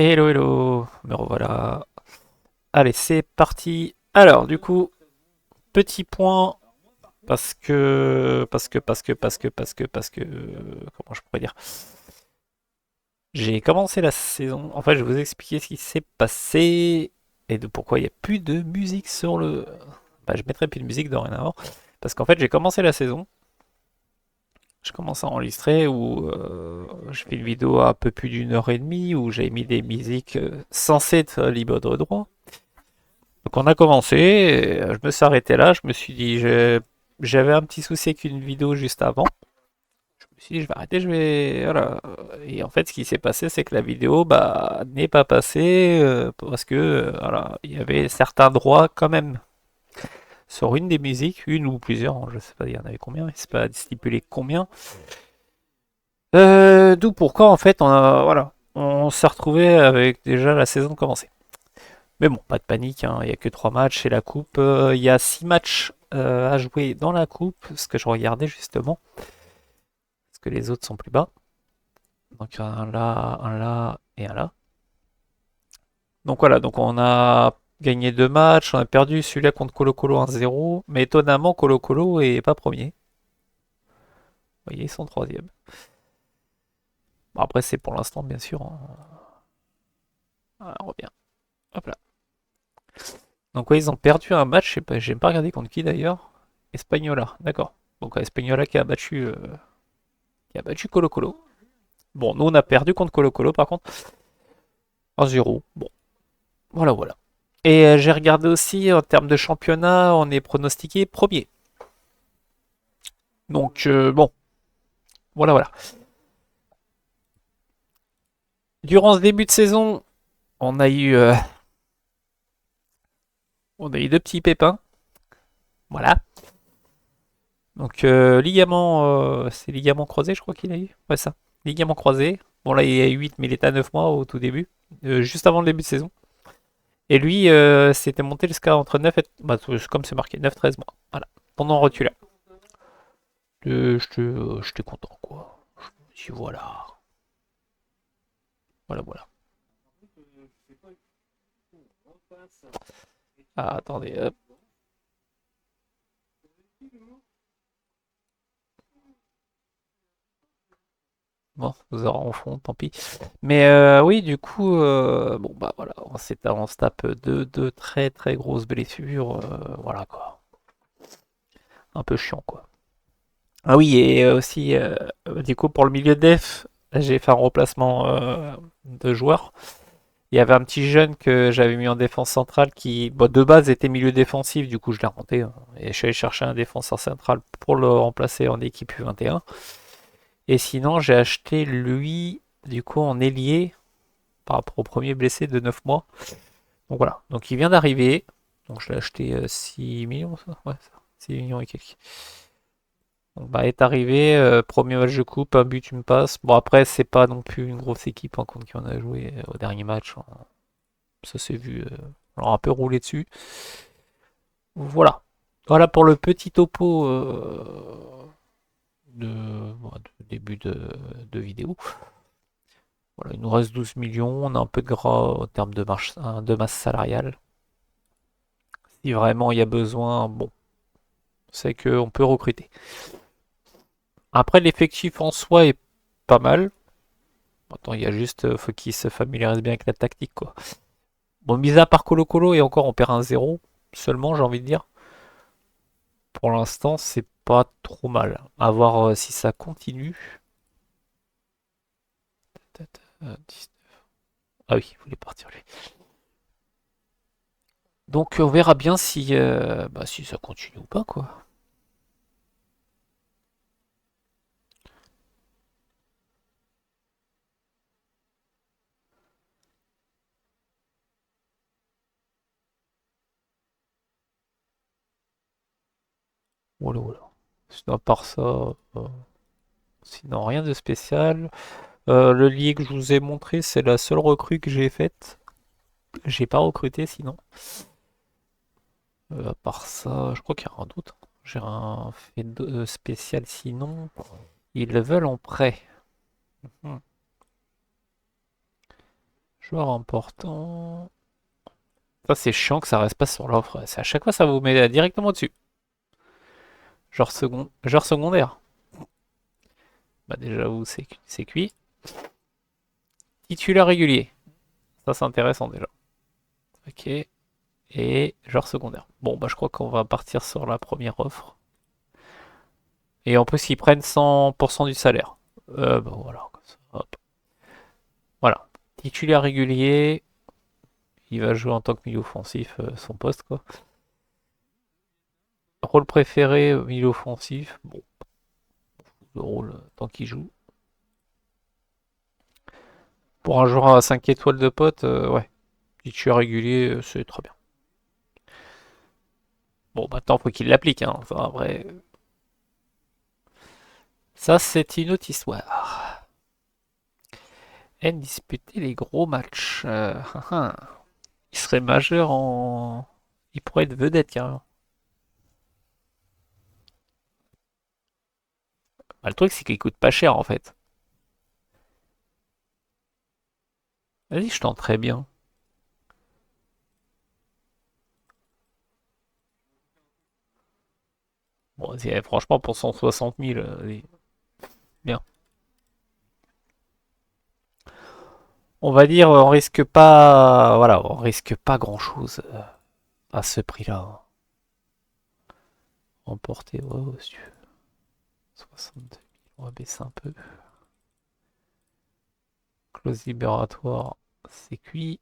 Hello, hello, me revoilà. Allez, c'est parti. Alors, du coup, petit point, comment je pourrais dire? J'ai commencé la saison. En fait, je vais vous expliquer ce qui s'est passé et de pourquoi il n'y a plus de musique sur le. Bah, je mettrai plus de musique dorénavant. Parce qu'en fait, j'ai commencé la saison. Je commence à enregistrer où je fais une vidéo à un peu plus d'une heure et demie où j'ai mis des musiques censées être libres de droit. Donc on a commencé, et je me suis arrêté là, je me suis dit, j'avais un petit souci avec une vidéo juste avant. Je me suis dit, je vais arrêter, je vais... Voilà. Et en fait, ce qui s'est passé, c'est que la vidéo bah, n'est pas passée parce que voilà, il y avait certains droits quand même sur une des musiques, une ou plusieurs, hein, je sais pas, il y en avait combien, c'est pas stipulé combien. D'où pourquoi en fait voilà, on s'est retrouvé avec déjà la saison commencée. Mais bon, pas de panique, hein, il n'y a que 3 matchs et la coupe, il y a 6 matchs à jouer dans la coupe, ce que je regardais justement, parce que les autres sont plus bas. Donc un là et un là. Donc voilà, donc on a gagné 2 matchs, on a perdu celui-là contre Colo Colo 1-0, mais étonnamment Colo Colo est pas premier. Vous voyez, ils sont troisième. Bon, après c'est pour l'instant bien sûr, hein. Ah, on revient. Hop là. Donc ouais, ils ont perdu un match, je sais pas, j'ai pas regardé contre qui d'ailleurs. Espagnola, d'accord. Donc Espagnola qui a battu Colo Colo. Bon, nous on a perdu contre Colo Colo par contre. 1-0. Bon, voilà, voilà. Et j'ai regardé aussi en termes de championnat, on est pronostiqué premier. Donc bon, voilà, voilà. Durant ce début de saison, on a eu, euh, on a eu deux petits pépins. Voilà. Donc ligament, c'est ligament croisé, je crois qu'il a eu. Ouais, ça. Ligament croisé. Bon là il est à 8, mais il était à 9 mois au tout début, juste avant le début de saison. Et lui, c'était monté jusqu'à entre 9 et... Bah, comme c'est marqué, 9-13 mois. Voilà. Pendant rotulaire. J'étais content, quoi. Je voilà. Voilà, voilà. Ah, attendez, hop. Bon, vous aurez en fond, tant pis. Mais oui, du coup, bon, bah voilà, on se tape deux très très grosses blessures. Voilà, quoi. Un peu chiant, quoi. Ah oui, et aussi, du coup, pour le milieu def, j'ai fait un remplacement de joueur. Il y avait un petit jeune que j'avais mis en défense centrale qui, bon, de base, était milieu défensif, du coup, je l'ai remonté, hein. Et je suis allé chercher un défenseur central pour le remplacer en équipe U21. Et sinon, j'ai acheté lui, du coup, en ailier par rapport au premier blessé de 9 mois. Donc voilà. Donc il vient d'arriver. Donc je l'ai acheté 6 millions, ça. Ouais, ça. 6 millions et quelques. Donc bah, est arrivé, premier match de coupe, un but, une passe. Bon, après, c'est pas non plus une grosse équipe hein, contre qui on a joué au dernier match, hein. Ça s'est vu. On a un peu roulé dessus. Voilà. Voilà pour le petit topo de début de vidéo. Voilà, il nous reste 12 millions. On a un peu de gras en termes de masse salariale. Si vraiment il y a besoin, bon, c'est qu'on peut recruter. Après, l'effectif en soi est pas mal. Attends, il y a juste, faut qu'il se familiarise bien avec la tactique, quoi. Bon, mis à part Colo Colo et encore on perd un zéro seulement, j'ai envie de dire. Pour l'instant, c'est pas trop mal. À voir si ça continue. Ah oui, il voulait partir lui. Donc on verra bien si ça continue ou pas, quoi. Voilà, voilà. Sinon, à part ça, sinon rien de spécial. Le lié que je vous ai montré, c'est la seule recrue que j'ai faite. J'ai pas recruté sinon. À part ça, je crois qu'il y a rien d'autre. J'ai un fait spécial sinon. Ils le veulent en prêt. Hmm. Joueur important. Ça, c'est chiant que ça reste pas sur l'offre. C'est à chaque fois, ça vous met directement dessus. Genre secondaire. Bah, déjà, vous, c'est cuit. Titulaire régulier. Ça, c'est intéressant déjà. Ok. Et genre secondaire. Bon, bah, je crois qu'on va partir sur la première offre. Et en plus, ils prennent 100% du salaire. Bah, voilà. Comme ça, hop. Voilà. Titulaire régulier. Il va jouer en tant que milieu offensif, son poste, quoi. Rôle préféré, milieu offensif. Bon, le rôle, tant qu'il joue. Pour un joueur à 5 étoiles de pote, ouais. Titulaire régulier, c'est très bien. Bon, maintenant, faut qu'il l'applique, hein. Enfin, après, ça, c'est une autre histoire. Aime disputer les gros matchs. Il serait majeur en. Il pourrait être vedette, carrément. Bah, le truc, c'est qu'il coûte pas cher, en fait. Vas-y, je tente très bien. Bon, franchement, pour 160 000, vas-y, bien. On va dire, on risque pas. Voilà, on risque pas grand-chose à ce prix-là. Emporter, ouais, ouais, si tu veux. 62 000, on va baisser un peu. Clause libératoire, c'est cuit.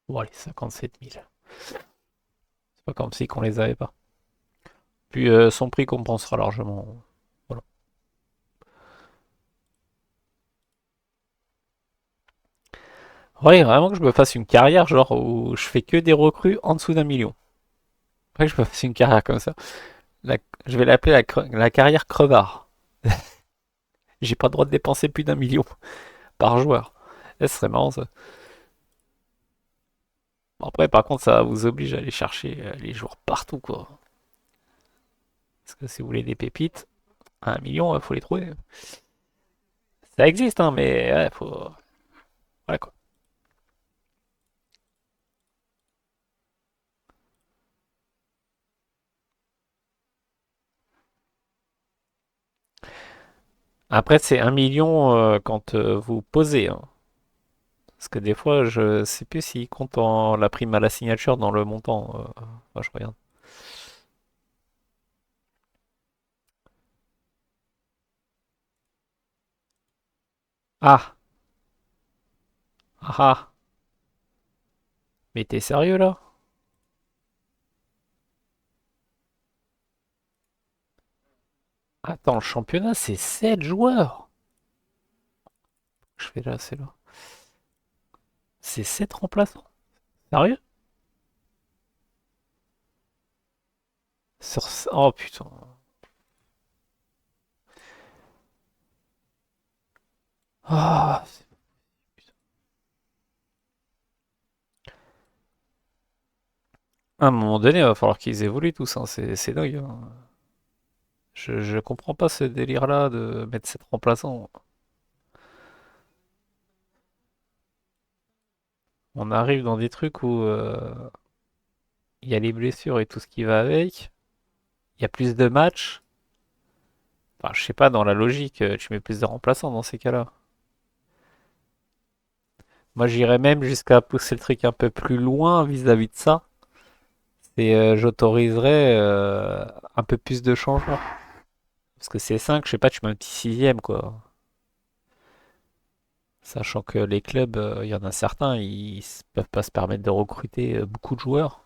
Bon, allez, 57 000. C'est pas comme si qu'on les avait pas. Puis son prix compensera largement. Voilà. Ouais, vraiment que je me fasse une carrière, genre où je fais que des recrues en dessous d'1 million. Après que je me fasse une carrière comme ça. La- je vais l'appeler la carrière crevard. J'ai pas le droit de dépenser plus d'1 million par joueur. Ce serait marrant ça. Bon, après, par contre, ça vous oblige à aller chercher les joueurs partout, quoi. Parce que si vous voulez des pépites, à 1 million, il faut les trouver. Ça existe, hein, mais ouais, faut. Voilà quoi. Après, c'est 1 million quand vous posez, hein. Parce que des fois, je sais plus s'ils comptent la prime à la signature dans le montant. Je regarde. Ah! Ah ah! Mais t'es sérieux là? Attends, le championnat, c'est 7 joueurs. Je fais là, c'est là. C'est 7 remplaçants. Sérieux? Oh putain. Ah, à un moment donné, il va falloir qu'ils évoluent tous, hein. C'est dingue, hein. Je comprends pas ce délire-là de mettre 7 remplaçants. On arrive dans des trucs où il y a les blessures et tout ce qui va avec. Il y a plus de matchs. Enfin, je sais pas, dans la logique, tu mets plus de remplaçants dans ces cas-là. Moi, j'irais même jusqu'à pousser le truc un peu plus loin vis-à-vis de ça. Et j'autoriserais un peu plus de changements. Parce que c'est 5, je sais pas, tu mets un petit sixième, quoi. Sachant que les clubs, il y en a certains, peuvent pas se permettre de recruter beaucoup de joueurs.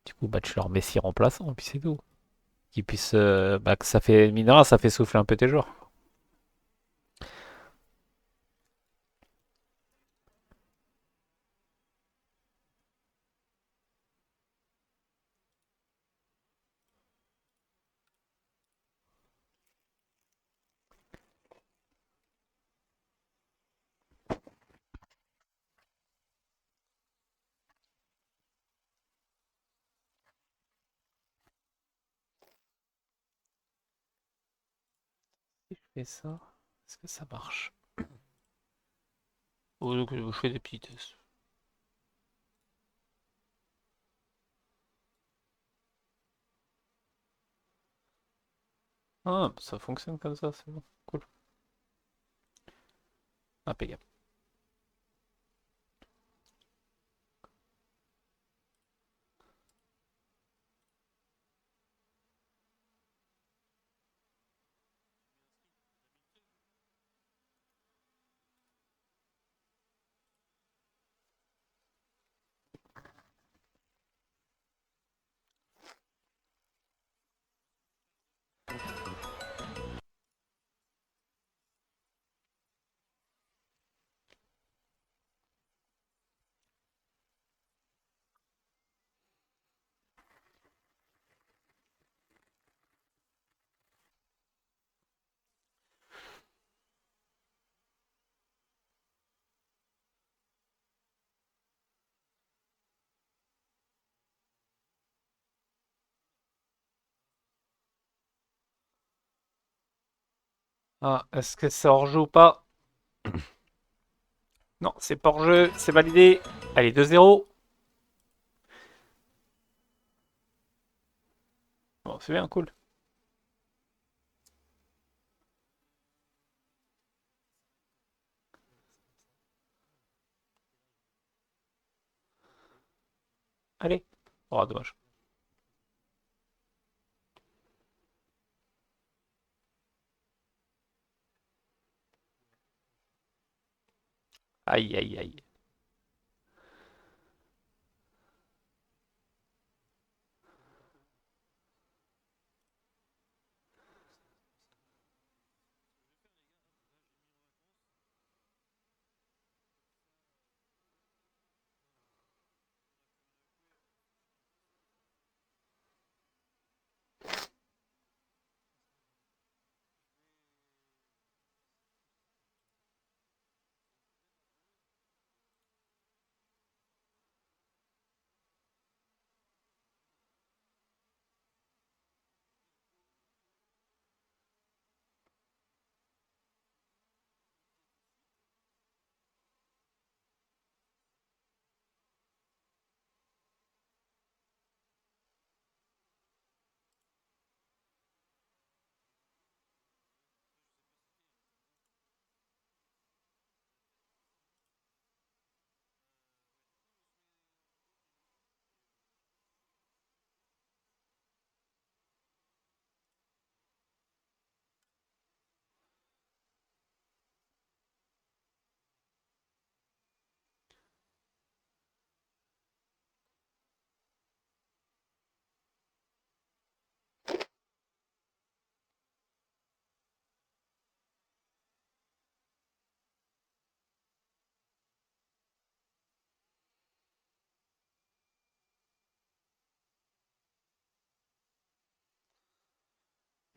Du coup, bah, tu leur mets 6 remplaçants, et puis c'est tout. Qui puissent, bah, que ça fait, mine de rien, ça fait souffler un peu tes joueurs. je fais ça, est-ce que ça marche? Ou donc, je fais des petits tests. Ah, ça fonctionne comme ça, c'est bon. Cool. Impeccable. Ah, est-ce que c'est hors-jeu ou pas? Non, c'est pas hors-jeu, c'est validé. Allez, 2-0. Bon, c'est bien, cool. Allez. Oh, dommage. Aïe, aïe, aïe.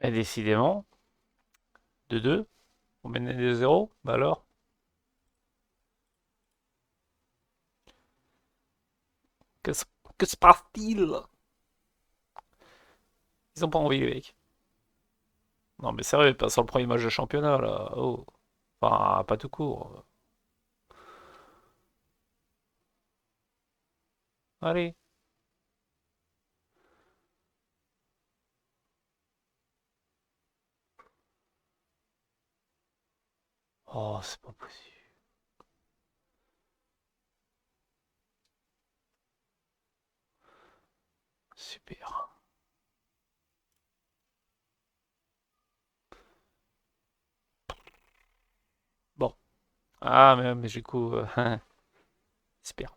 Et décidément, 2-2. On mène 2-0. Bah alors, que se, que se passe-t-il? Ils ont pas envie, les mecs. Non, mais sérieux, pas sur le premier match de championnat, là. Oh. Enfin, pas tout court. Allez. Oh, c'est pas possible. Super. Bon. Ah, mais du coup, super.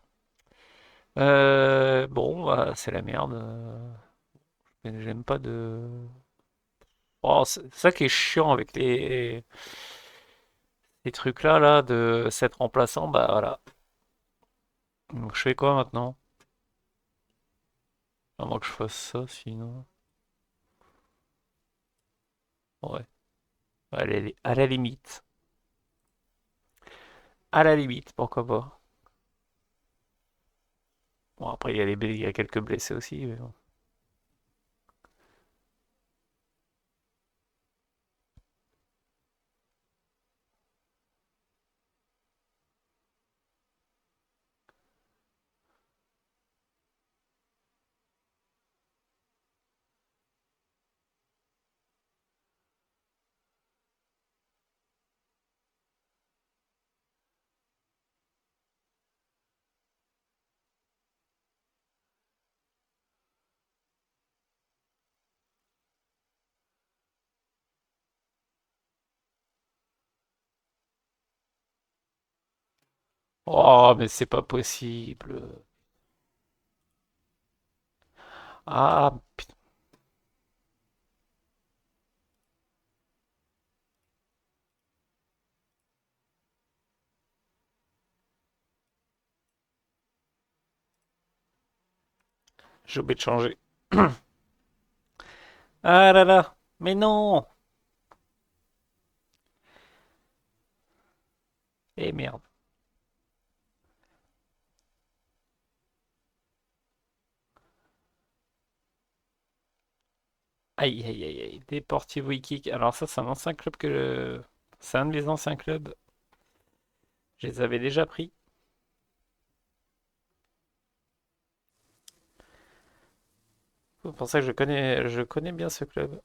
Bon, bah, c'est la merde. Mais j'aime pas de. Oh, c'est ça qui est chiant avec les trucs là, de cette remplaçant, bah voilà. Donc je fais quoi maintenant? À moins que je fasse ça, sinon. Ouais. À la limite. À la limite, pourquoi pas. Bon, après, il y a quelques blessés aussi, mais bon. Oh, mais c'est pas possible. Ah, putain, j'ai oublié de changer. Ah là là, mais non! Eh merde. Aïe, aïe, aïe, aïe. Deportivo Iquique. Alors ça, c'est un ancien club que... C'est un de mes anciens clubs. Je les avais déjà pris. C'est pour ça que je connais bien ce club.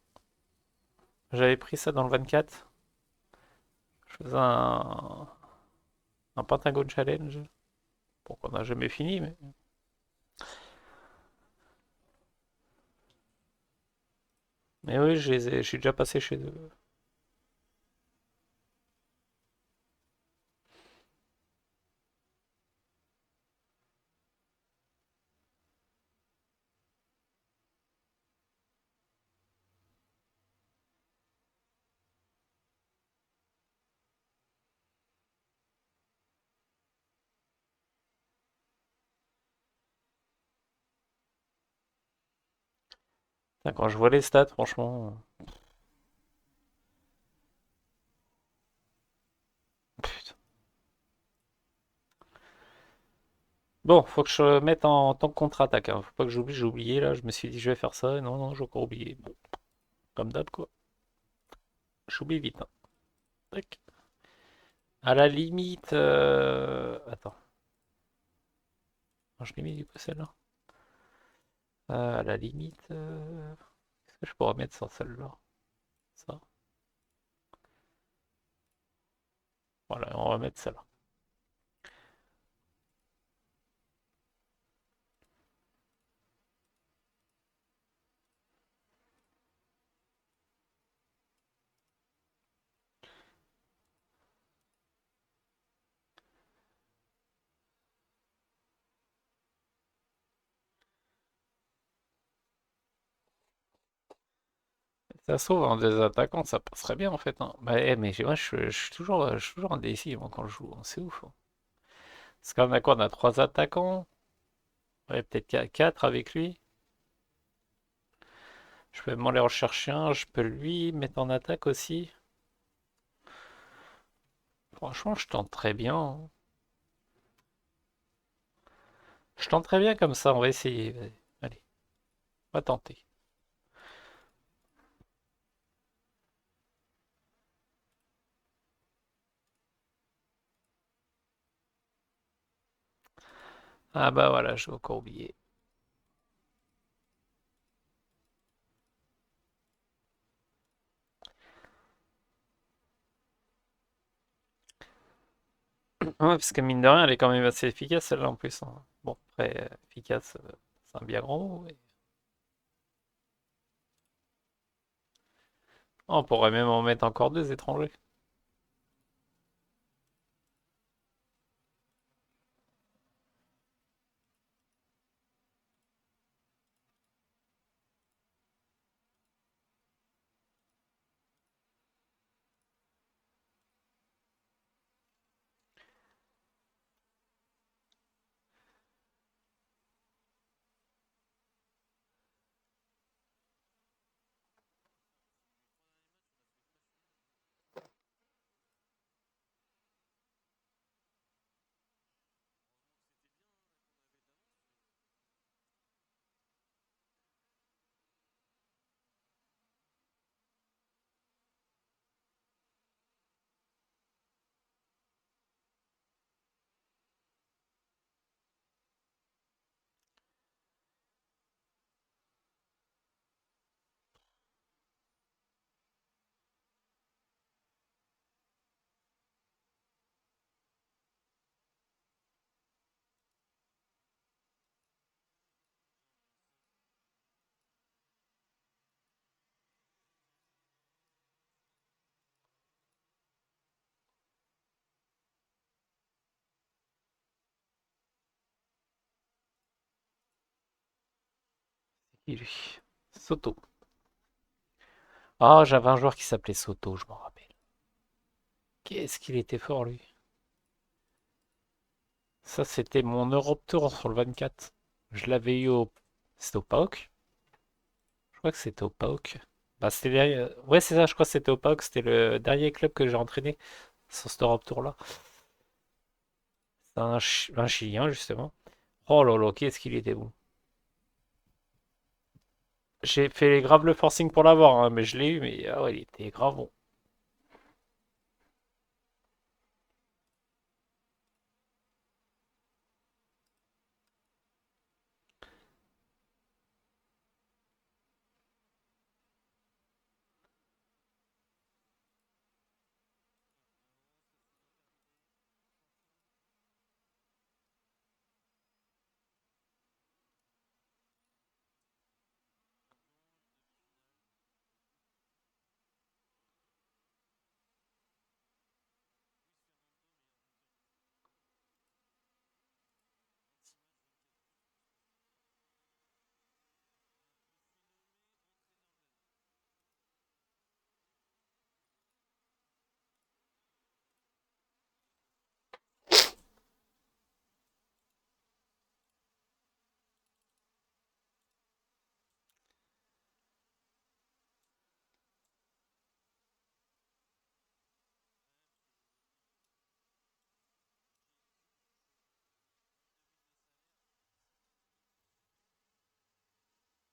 J'avais pris ça dans le 24. Je faisais un Pentagon Challenge. Bon, qu'on n'a jamais fini, mais oui, je suis déjà passé chez eux. Putain, quand je vois les stats, franchement. Putain. Bon, faut que je mette en tant que contre-attaque, hein. Faut pas que j'oublie, j'ai oublié là. Je me suis dit je vais faire ça. Non, non, j'ai encore oublié. Bon, comme d'hab quoi. J'oublie vite, hein. Tac. À la limite. Attends. Non, je l'ai mis du coup celle-là. À la limite. Qu'est-ce que je pourrais mettre sur celle-là? Ça. Voilà, on va mettre celle-là. Ça se trouve, en deux attaquants, ça passerait bien en fait, hein. Bah, mais moi, je suis toujours indécis moi, quand je joue, hein. C'est ouf, hein. Parce qu'on a quoi? On a trois attaquants. Ouais, peut-être quatre avec lui. Je peux même aller en chercher un. Je peux lui mettre en attaque aussi. Franchement, je tente très bien, hein. Je tente très bien comme ça. On va essayer. Vas-y. Allez, on va tenter. Ah bah voilà, j'ai encore oublié. Ouais, parce que mine de rien, elle est quand même assez efficace celle-là en plus, hein. Bon, après, efficace, c'est un bien grand mot. On pourrait même en mettre encore deux étrangers. Et lui. Soto. Ah, j'avais un joueur qui s'appelait Soto, je m'en rappelle. Qu'est-ce qu'il était fort, lui. Ça, c'était mon Europe Tour sur le 24. Je l'avais eu au... C'était au PAOK? Je crois que c'était au PAOK. Bah, c'était derrière... Ouais, c'est ça, je crois que c'était au PAOK. C'était le dernier club que j'ai entraîné sur cet Europe Tour-là. C'est un Chilien, justement. Oh là là, qu'est-ce qu'il était bon. J'ai fait grave le forcing pour l'avoir, hein, mais je l'ai eu, mais ah ouais, il était grave bon.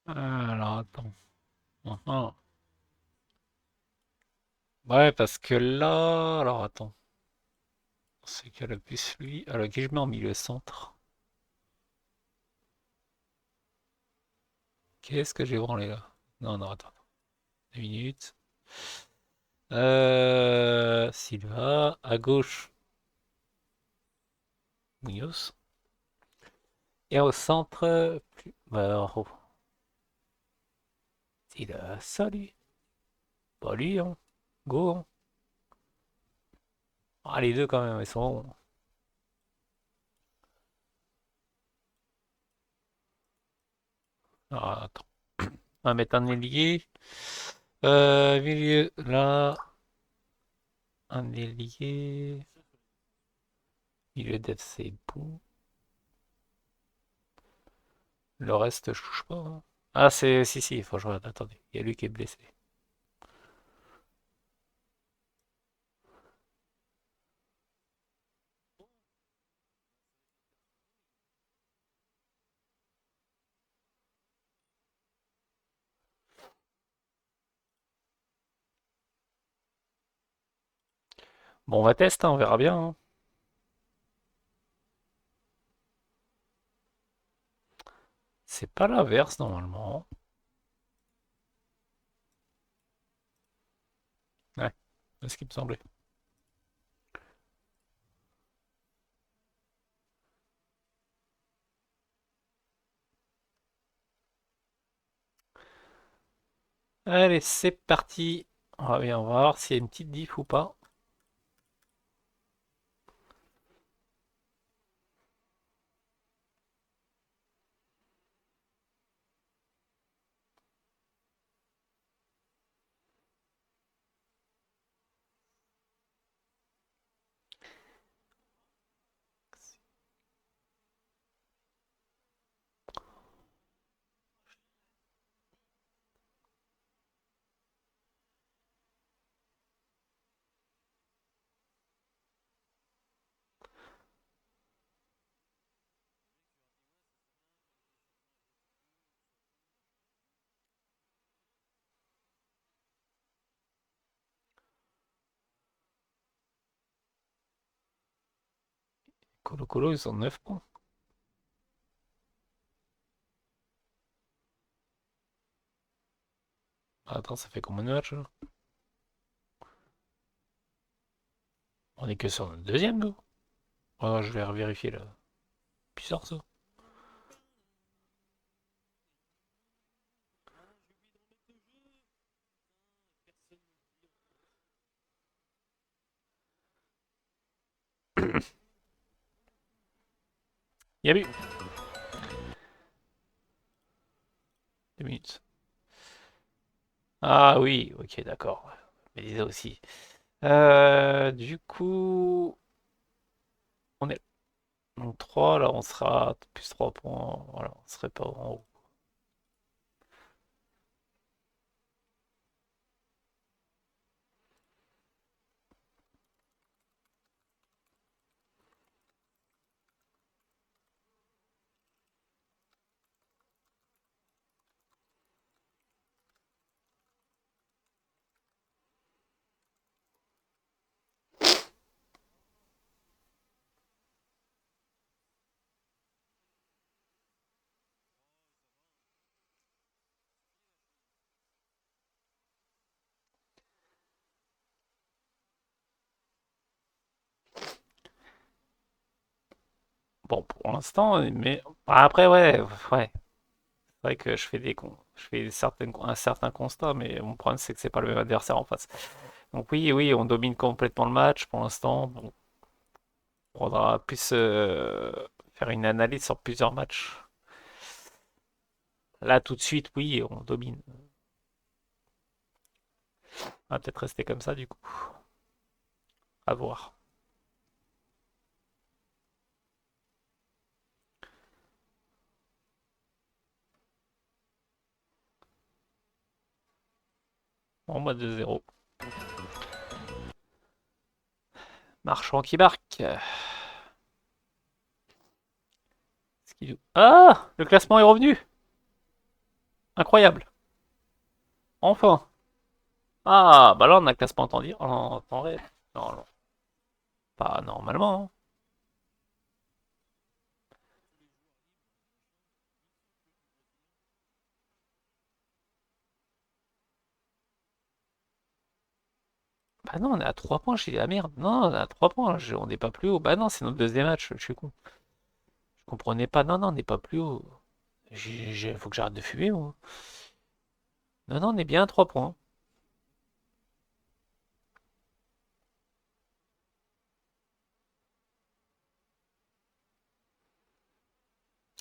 Alors, attends. Ah. Ouais, parce que là... Alors, attends. C'est quel le plus lui? Alors, qui je mets en milieu centre? Qu'est-ce que j'ai branlé là? Non, non, attends. 2 minutes. Silva. À gauche, Munoz. Et au centre... Bah, oh, il a ça, lui. Pas lui, hein. Go, hein. Ah, les deux, quand même, ils sont bons. Alors, attends. On va mettre un ailier. Milieu, là. Un ailier. Milieu def, c'est bon. Le reste, je touche pas, hein. Ah, c'est... Si, si, il faut que je regarde. Attendez, il y a lui qui est blessé. Bon, on va tester, hein, on verra bien, hein. C'est pas l'inverse, normalement. Ouais, c'est ce qui me semblait. Allez, c'est parti. On va voir s'il y a une petite diff ou pas. Colo Colo, ils ont 9 points. Attends, ça fait combien de matchs là? On est que sur notre deuxième, nous. Oh, je vais vérifier là. Bizarre ça. Il y a eu. 2 minutes. Ah oui, ok, d'accord. Mais disais aussi. Du coup, on est donc 3, là on sera plus 3 points. Voilà, on serait pas en haut. Bon, pour l'instant, mais après, ouais. C'est vrai que je fais un certain constat, mais mon problème c'est que c'est pas le même adversaire en face. Donc oui, on domine complètement le match pour l'instant. Bon, on faudra plus faire une analyse sur plusieurs matchs. Là, tout de suite, oui, on domine. On va peut-être rester comme ça du coup. À voir. En mode 2-0. Marchand qui marque. Ah! Le classement est revenu! Incroyable! Enfin! Ah, bah là on a le classement en temps réel. Non, non, pas normalement, hein. Bah non, on est à 3 points, j'ai dit, ah merde, non, on est à 3 points, on n'est pas plus haut. Bah non, c'est notre deuxième match, je suis con. Je comprenais pas, non, non, on n'est pas plus haut. Faut que j'arrête de fumer, moi. Non, non, on est bien à 3 points.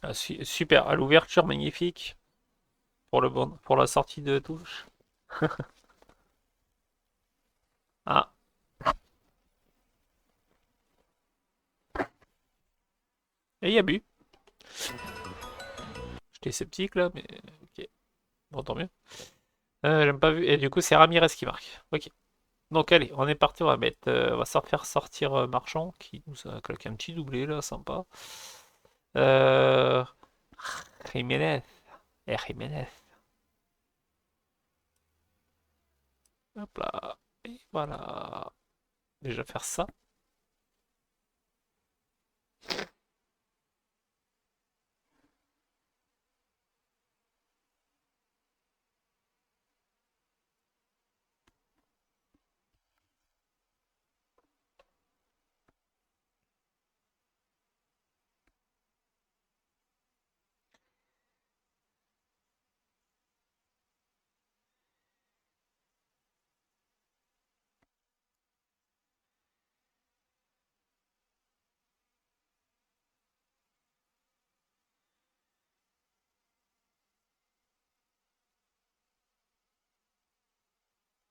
Ah, super, à l'ouverture, magnifique. Pour la sortie de touche. Ah, et il y a but. J'étais sceptique là, mais ok. Bon, tant mieux. J'aime pas vu. Et du coup, c'est Ramirez qui marque. Ok. Donc allez, on est parti, on va faire sortir Marchand, qui nous a claqué un petit doublé là, sympa. Euh, Jiménez. Jiménez. Hop là. Et voilà. Déjà faire ça.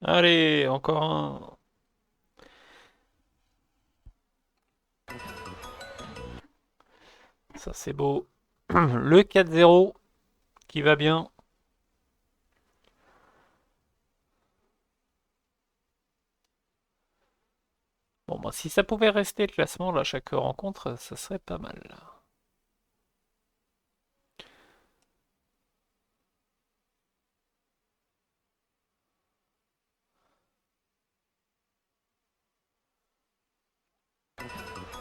Allez, encore un. Ça c'est beau. Le 4-0 qui va bien. Bon, bah, si ça pouvait rester le classement là, chaque rencontre, ça serait pas mal.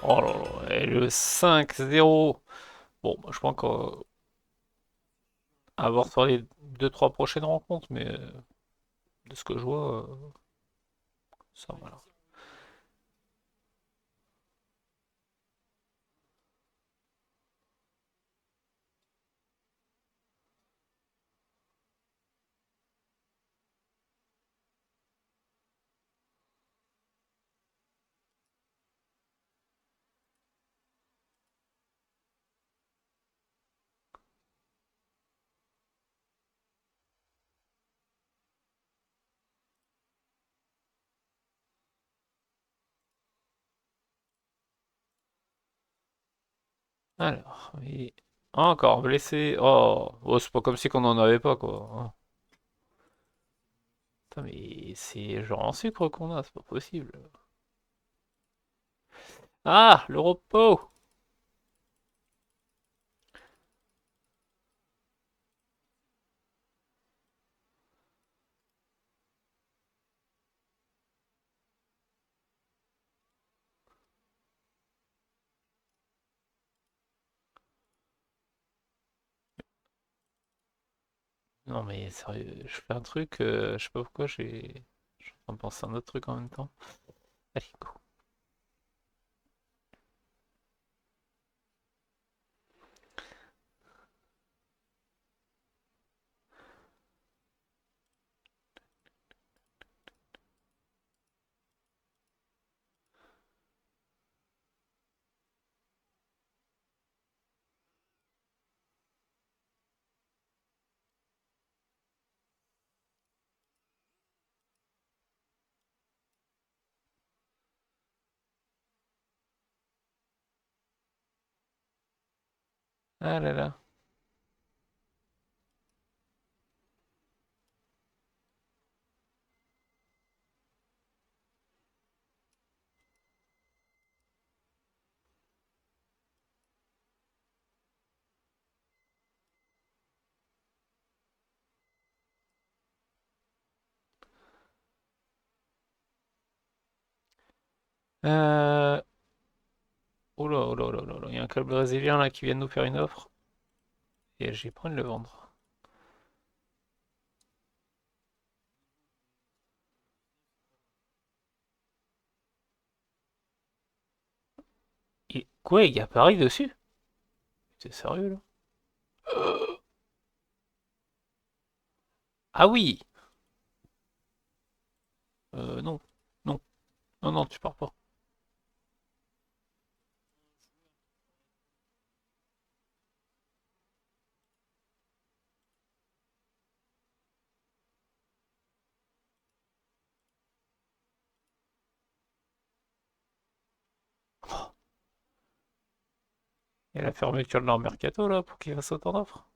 Oh là là, et le 5-0. Bon, bah, je pense qu'on va voir sur les 2-3 prochaines rencontres, mais de ce que je vois, ça voilà. Alors, oui. Encore blessé. Oh, oh, c'est pas comme si qu'on en avait pas, quoi. Oh. Putain, mais c'est genre en sucre qu'on a, c'est pas possible. Ah, le repos! Non, mais sérieux, je fais un truc, je sais pas pourquoi je suis en train de penser à un autre truc en même temps. Allez, go. Ah là là. Euh... Oula, oula, oula, oula, oula. Il y a un club brésilien là qui vient de nous faire une offre et j'ai pas envie de le vendre. Quoi, il y a Paris dessus? T'es sérieux là? Ah oui! Non, non, non, non, tu pars pas. Il y a la fermeture de leur mercato là pour qu'ils fassent autant d'offres.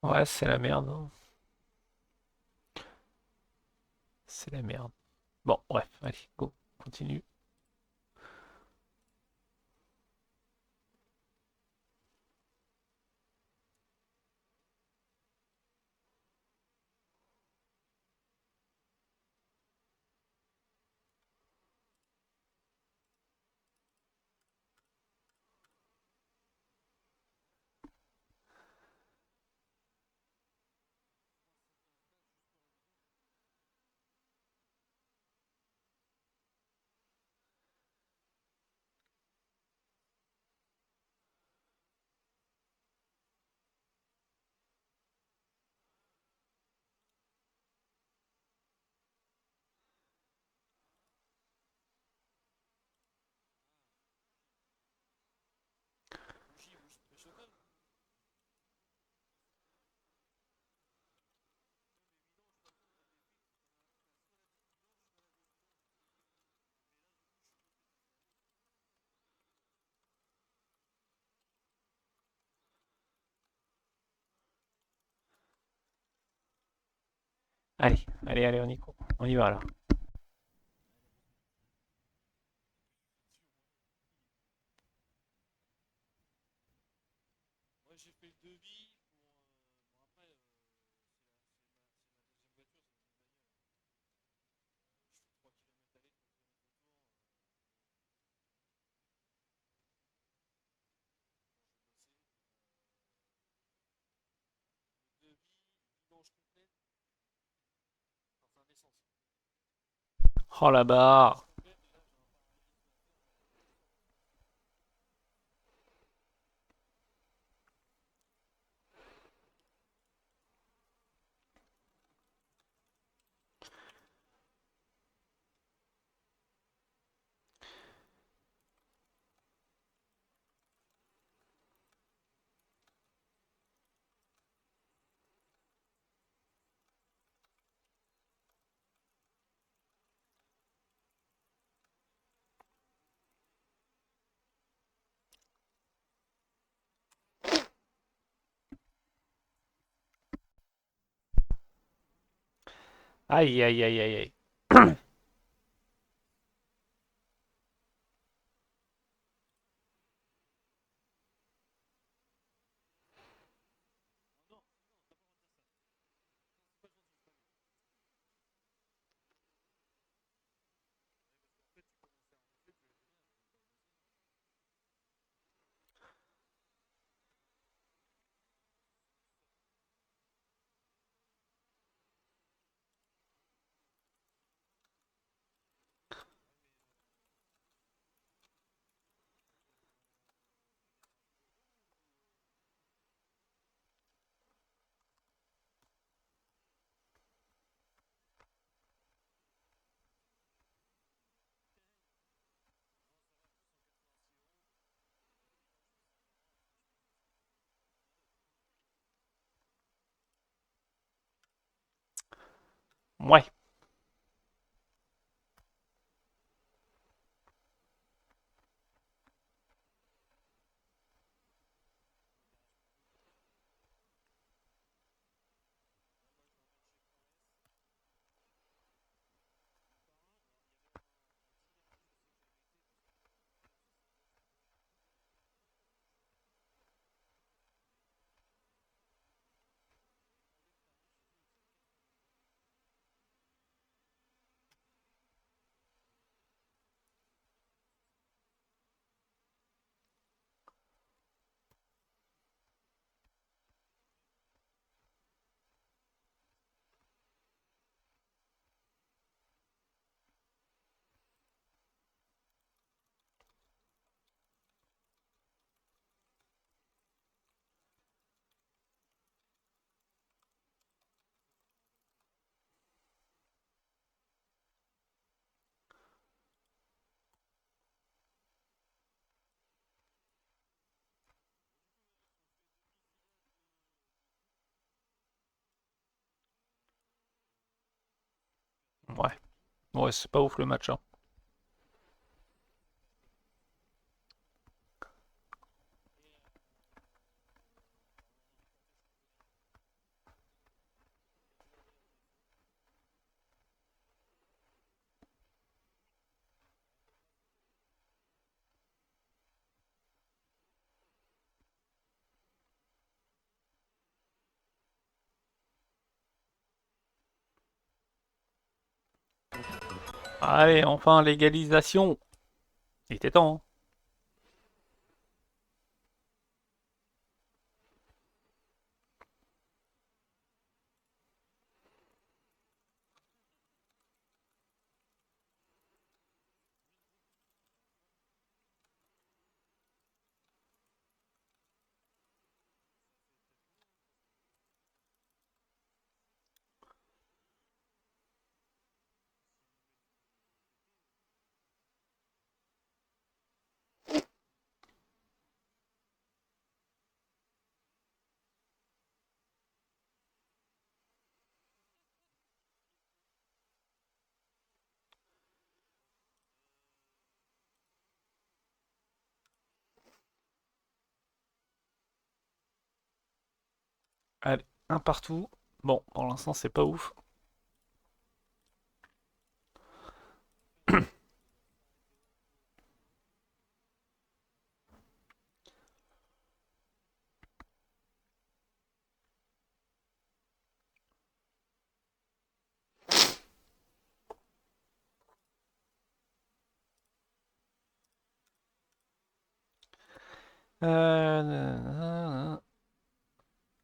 Ouais, c'est la merde, hein. C'est la merde. Bon, bref, allez, go, continue. Allez, allez, allez, on y va là. Oh la barre. Aïe, aïe, aïe, aïe, aïe. Ouais, ouais. Ouais, c'est pas ouf le match, hein. Allez, enfin, légalisation. Il était temps, hein. Allez, un partout. Bon, pour l'instant, c'est pas ouf.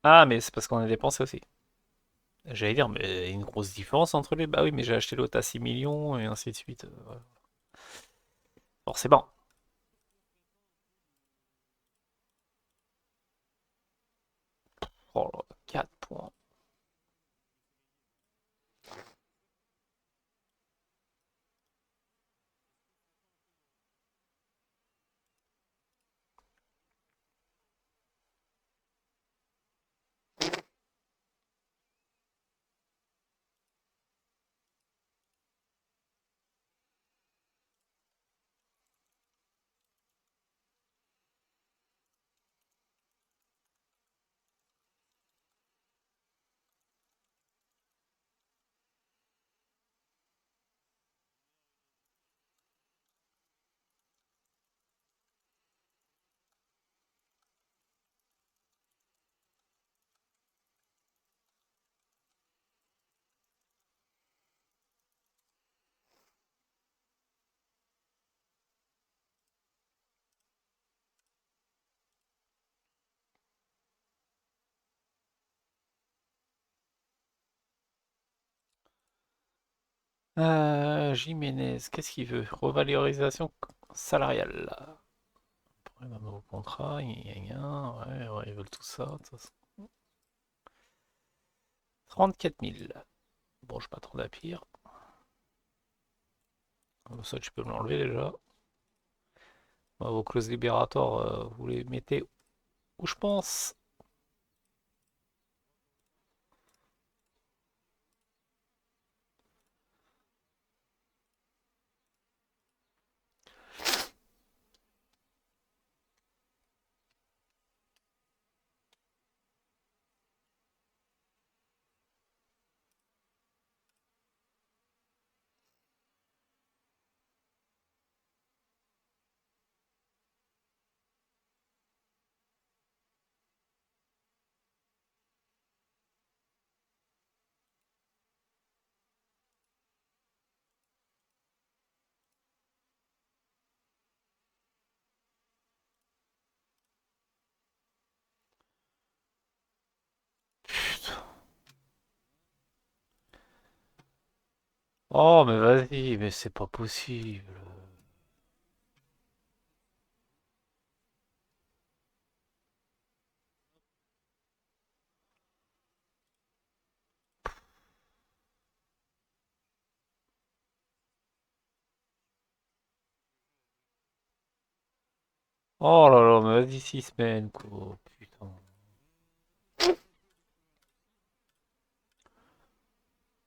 Ah, mais c'est parce qu'on a dépensé aussi. J'allais dire, mais une grosse différence entre les. Bah oui, mais j'ai acheté l'autre à 6 millions et ainsi de suite. Voilà. Forcément. Oh là, 4 points. Jiménez, qu'est-ce qu'il veut? Revalorisation salariale. Après, un nouveau contrat, ouais, ouais, ils veulent tout ça. De toute façon. 34 000. Bon, je m'attendais à pire. Ça, tu peux me l'enlever déjà. Bah, vos clauses libératoires, vous les mettez où je pense. Putain. Oh, mais vas-y, mais c'est pas possible. Oh là là, mais vas-y, 6 semaines, quoi. Putain.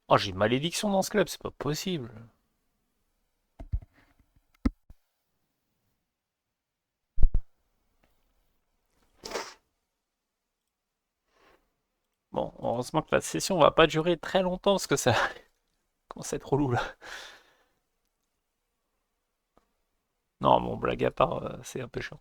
Oh, j'ai une malédiction dans ce club, c'est pas possible. Bon, heureusement que la session va pas durer très longtemps parce que ça commence à être relou là. Non, bon, blague à part, c'est un peu chiant.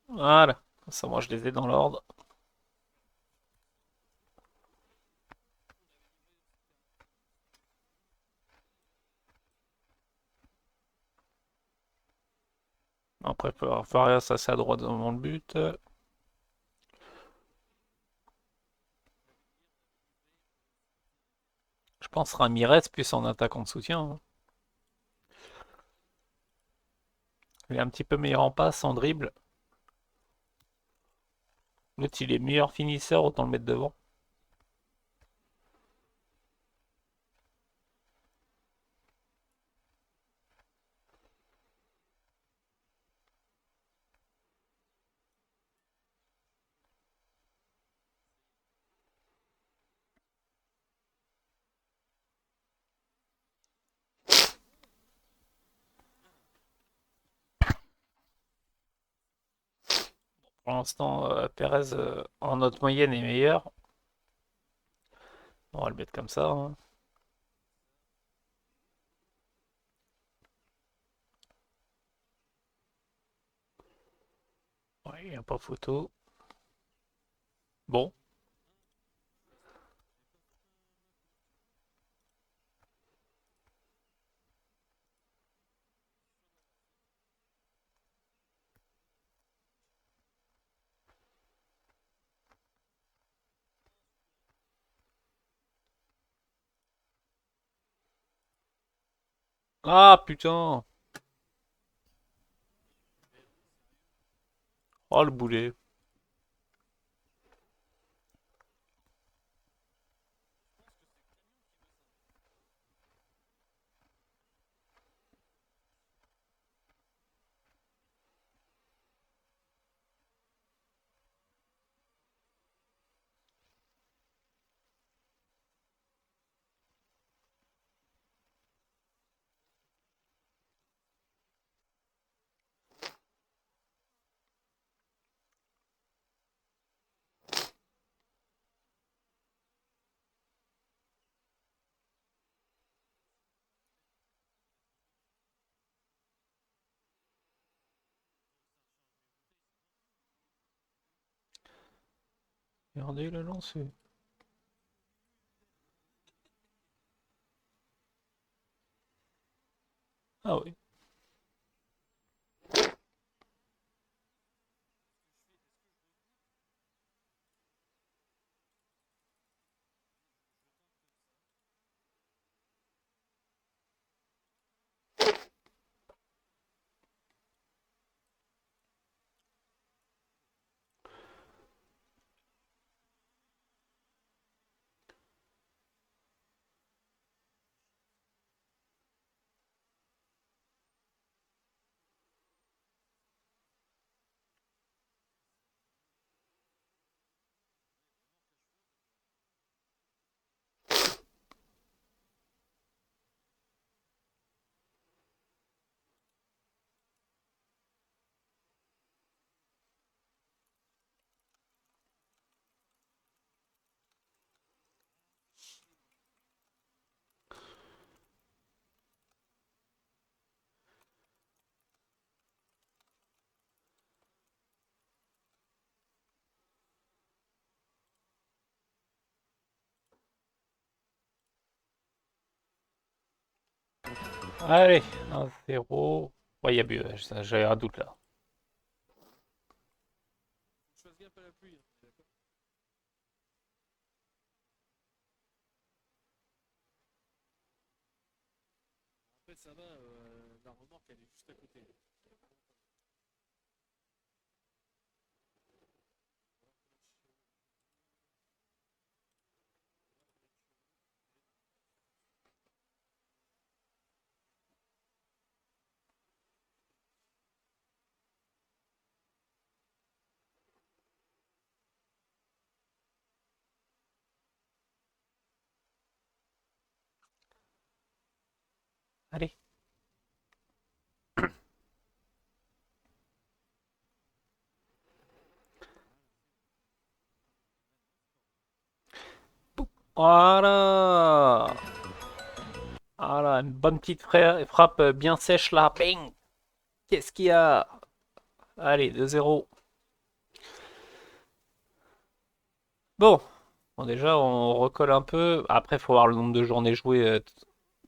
Voilà, comme ça moi je les ai dans l'ordre. Après, Faria, ça c'est à droite devant le but. Je pense Ramirez plus en attaquant de soutien, hein. Il est un petit peu meilleur en passe, en dribble. L'autre, il est meilleur finisseur, autant le mettre devant. Pour l'instant, Perez en notre moyenne est meilleur. On va le mettre comme ça, hein. Ouais, il n'y a pas photo. Bon. Ah putain! Oh le boulet. Regardez, il a lancé. Ah oui. Allez, 1-0. Ouais, il y a but, ouais, j'avais un doute là. Allez. Voilà. Voilà, une bonne petite frappe bien sèche là. Bing. Qu'est-ce qu'il y a? Allez, 2-0. Bon. Bon, déjà, on recolle un peu. Après, il faut voir le nombre de journées jouées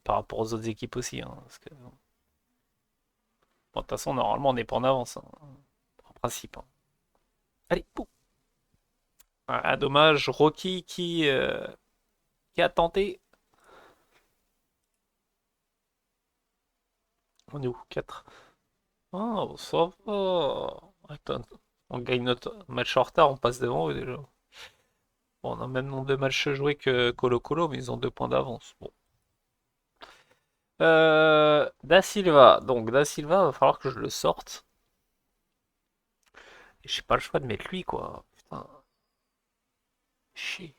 par rapport aux autres équipes aussi, hein, parce que, bon, de toute façon, normalement, on n'est pas en avance, hein, en principe, hein. Allez, pouf. Ah, dommage. Rocky qui a tenté. On est où? 4. Oh, ça va. Attends, on gagne notre match en retard, on passe devant eux déjà. Bon, on a même nombre de matchs joués que Colo Colo, mais ils ont 2 points d'avance. Bon. Da Silva. Donc, Da Silva, va falloir que je le sorte. Et j'ai pas le choix de mettre lui, quoi. Putain, chier.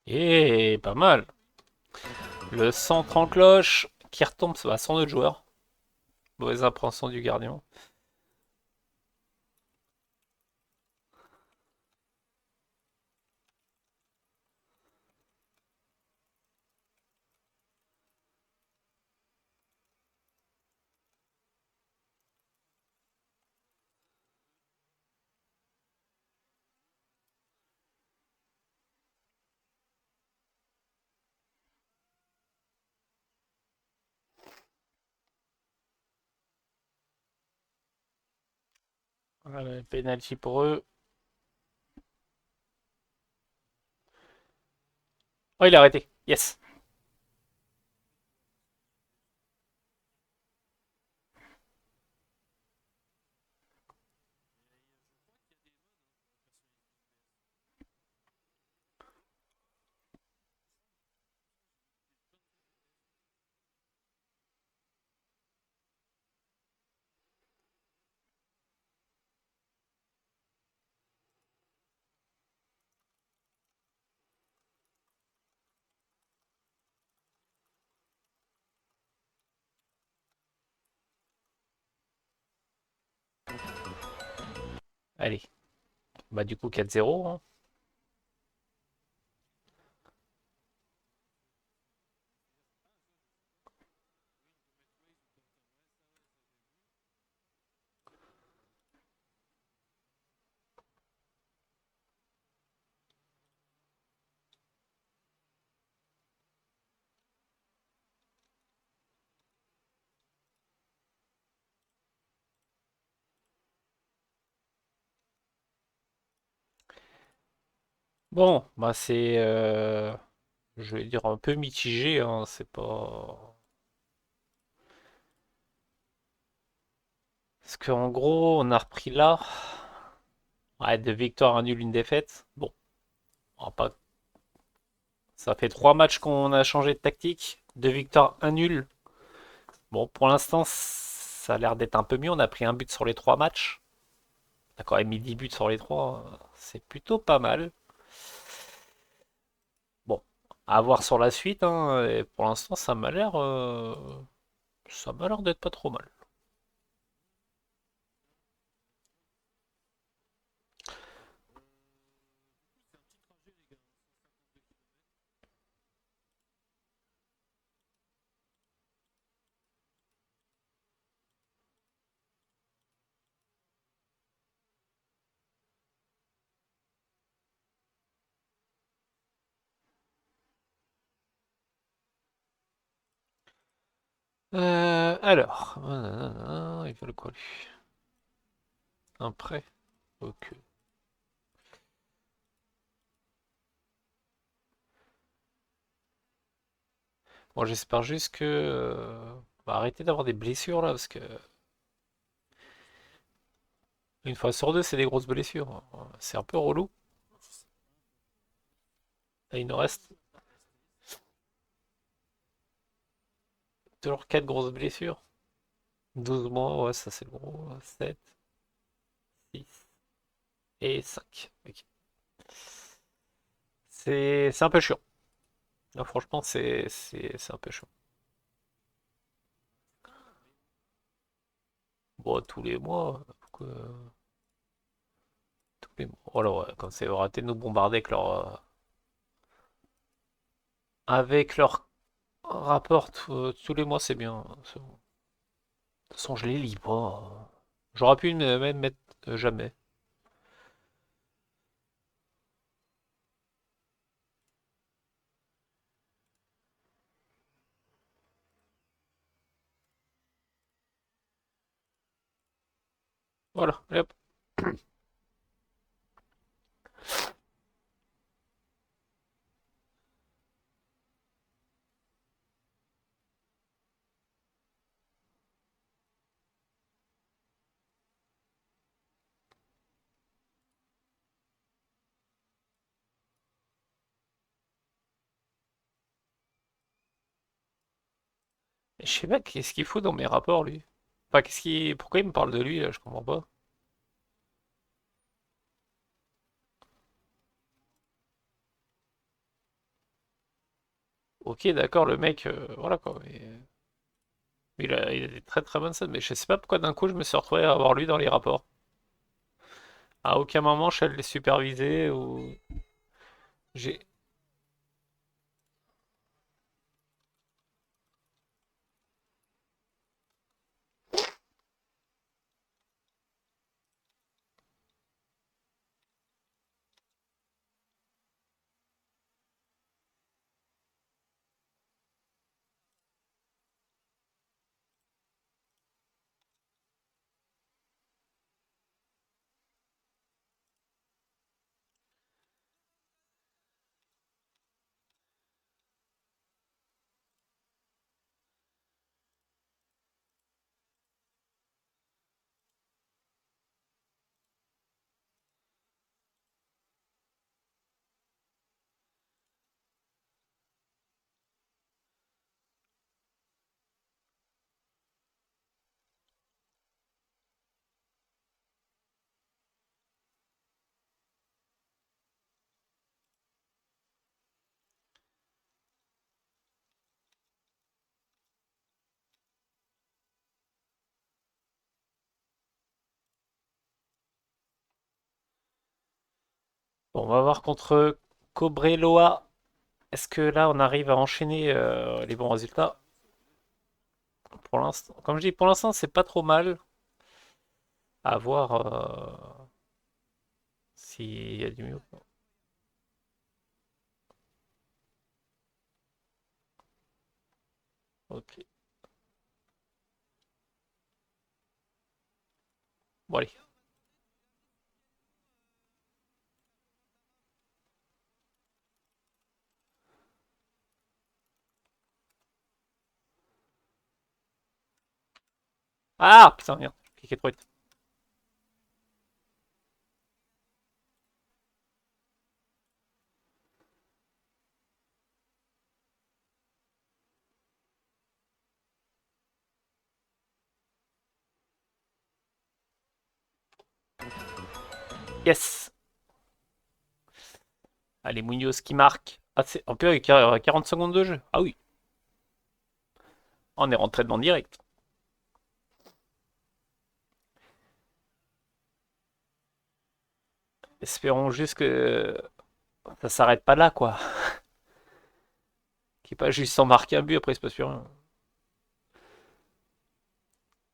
Et pas mal. Le centre en cloche qui retombe à 102 joueurs. Mauvaise appréhension du gardien. Voilà, penalty pour eux. Oh, il a arrêté. Yes. Allez. Bah du coup 4-0, hein. Bon, bah c'est, je vais dire un peu mitigé, hein. C'est pas. Parce qu'en gros, on a repris là. Ouais, deux victoires, un nul, une défaite. Bon, on va pas. Ça fait trois matchs qu'on a changé de tactique. Deux victoires, un nul. Bon, pour l'instant, ça a l'air d'être un peu mieux. On a pris un but sur les trois matchs. On a quand même mis 10 buts sur les trois. C'est plutôt pas mal. Bon, à voir sur la suite, hein. Et pour l'instant, ça m'a l'air d'être pas trop mal. Alors, ils veulent quoi lui? Un prêt? Ok. Bon, j'espère juste que on va arrêter d'avoir des blessures là, parce que une fois sur deux, c'est des grosses blessures. C'est un peu relou. Là, il nous reste toujours quatre grosses blessures. 12 mois, ouais, ça c'est le gros. 7, 6 et 5. Ok. C'est un peu chiant. Là, franchement, c'est un peu chiant. Bon, tous les mois, tous les mois. Voilà, ouais, comme c'est arrêter de nous bombarder avec leur rapport tous les mois, c'est bien. C'est bon. De toute façon, je les lis pas. J'aurais pu même mettre jamais. Voilà, hop. Je sais pas qu'est-ce qu'il faut dans mes rapports, lui. Enfin, pourquoi il me parle de lui, là, je comprends pas. Ok, d'accord, le mec, voilà quoi. Il a des très très bonnes scènes, mais je sais pas pourquoi d'un coup je me suis retrouvé à avoir lui dans les rapports. À aucun moment je l'ai supervisé ou j'ai. Bon, on va voir contre Cobreloa. Est-ce que là on arrive à enchaîner les bons résultats? Pour l'instant, comme je dis, pour l'instant c'est pas trop mal. À voir s'il y a du mieux. Ok. Bon allez. Ah putain merde, j'ai cliqué trop vite. Yes. Allez, Munoz qui marque. Ah, en plus, avec 40 secondes de jeu. Ah oui, on est rentré dedans direct. Espérons juste que ça s'arrête pas là, quoi. Qu'il n'y ait pas juste sans marquer un but, après, c'est pas sûr.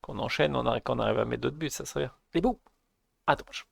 Qu'on enchaîne, qu'on arrive à mettre d'autres buts, ça serait bien. Les beaux. Ah, dommage.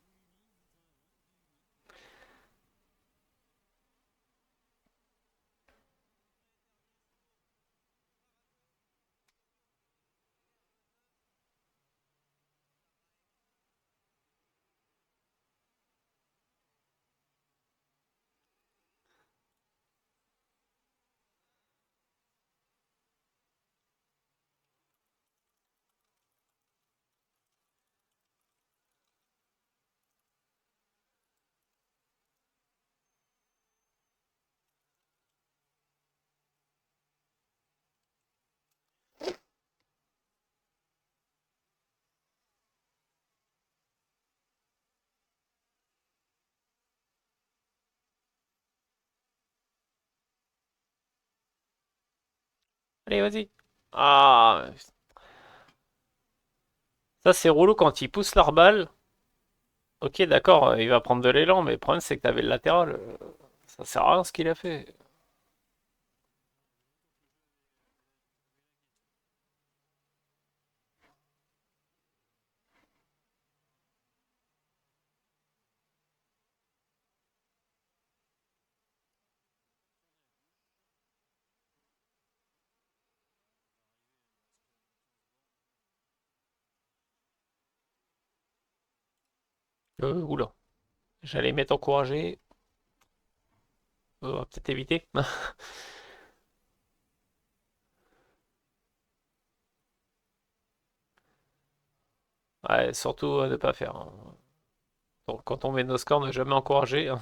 Allez, vas-y. Ah, ça c'est relou quand ils poussent leur balle. Ok, d'accord, il va prendre de l'élan, mais le problème c'est que t'avais le latéral. Ça sert à rien ce qu'il a fait. Oula. J'allais m'être encouragé. On va peut-être éviter. Ouais, surtout ne pas faire, hein. Donc, quand on met nos scores, ne jamais encourager, hein.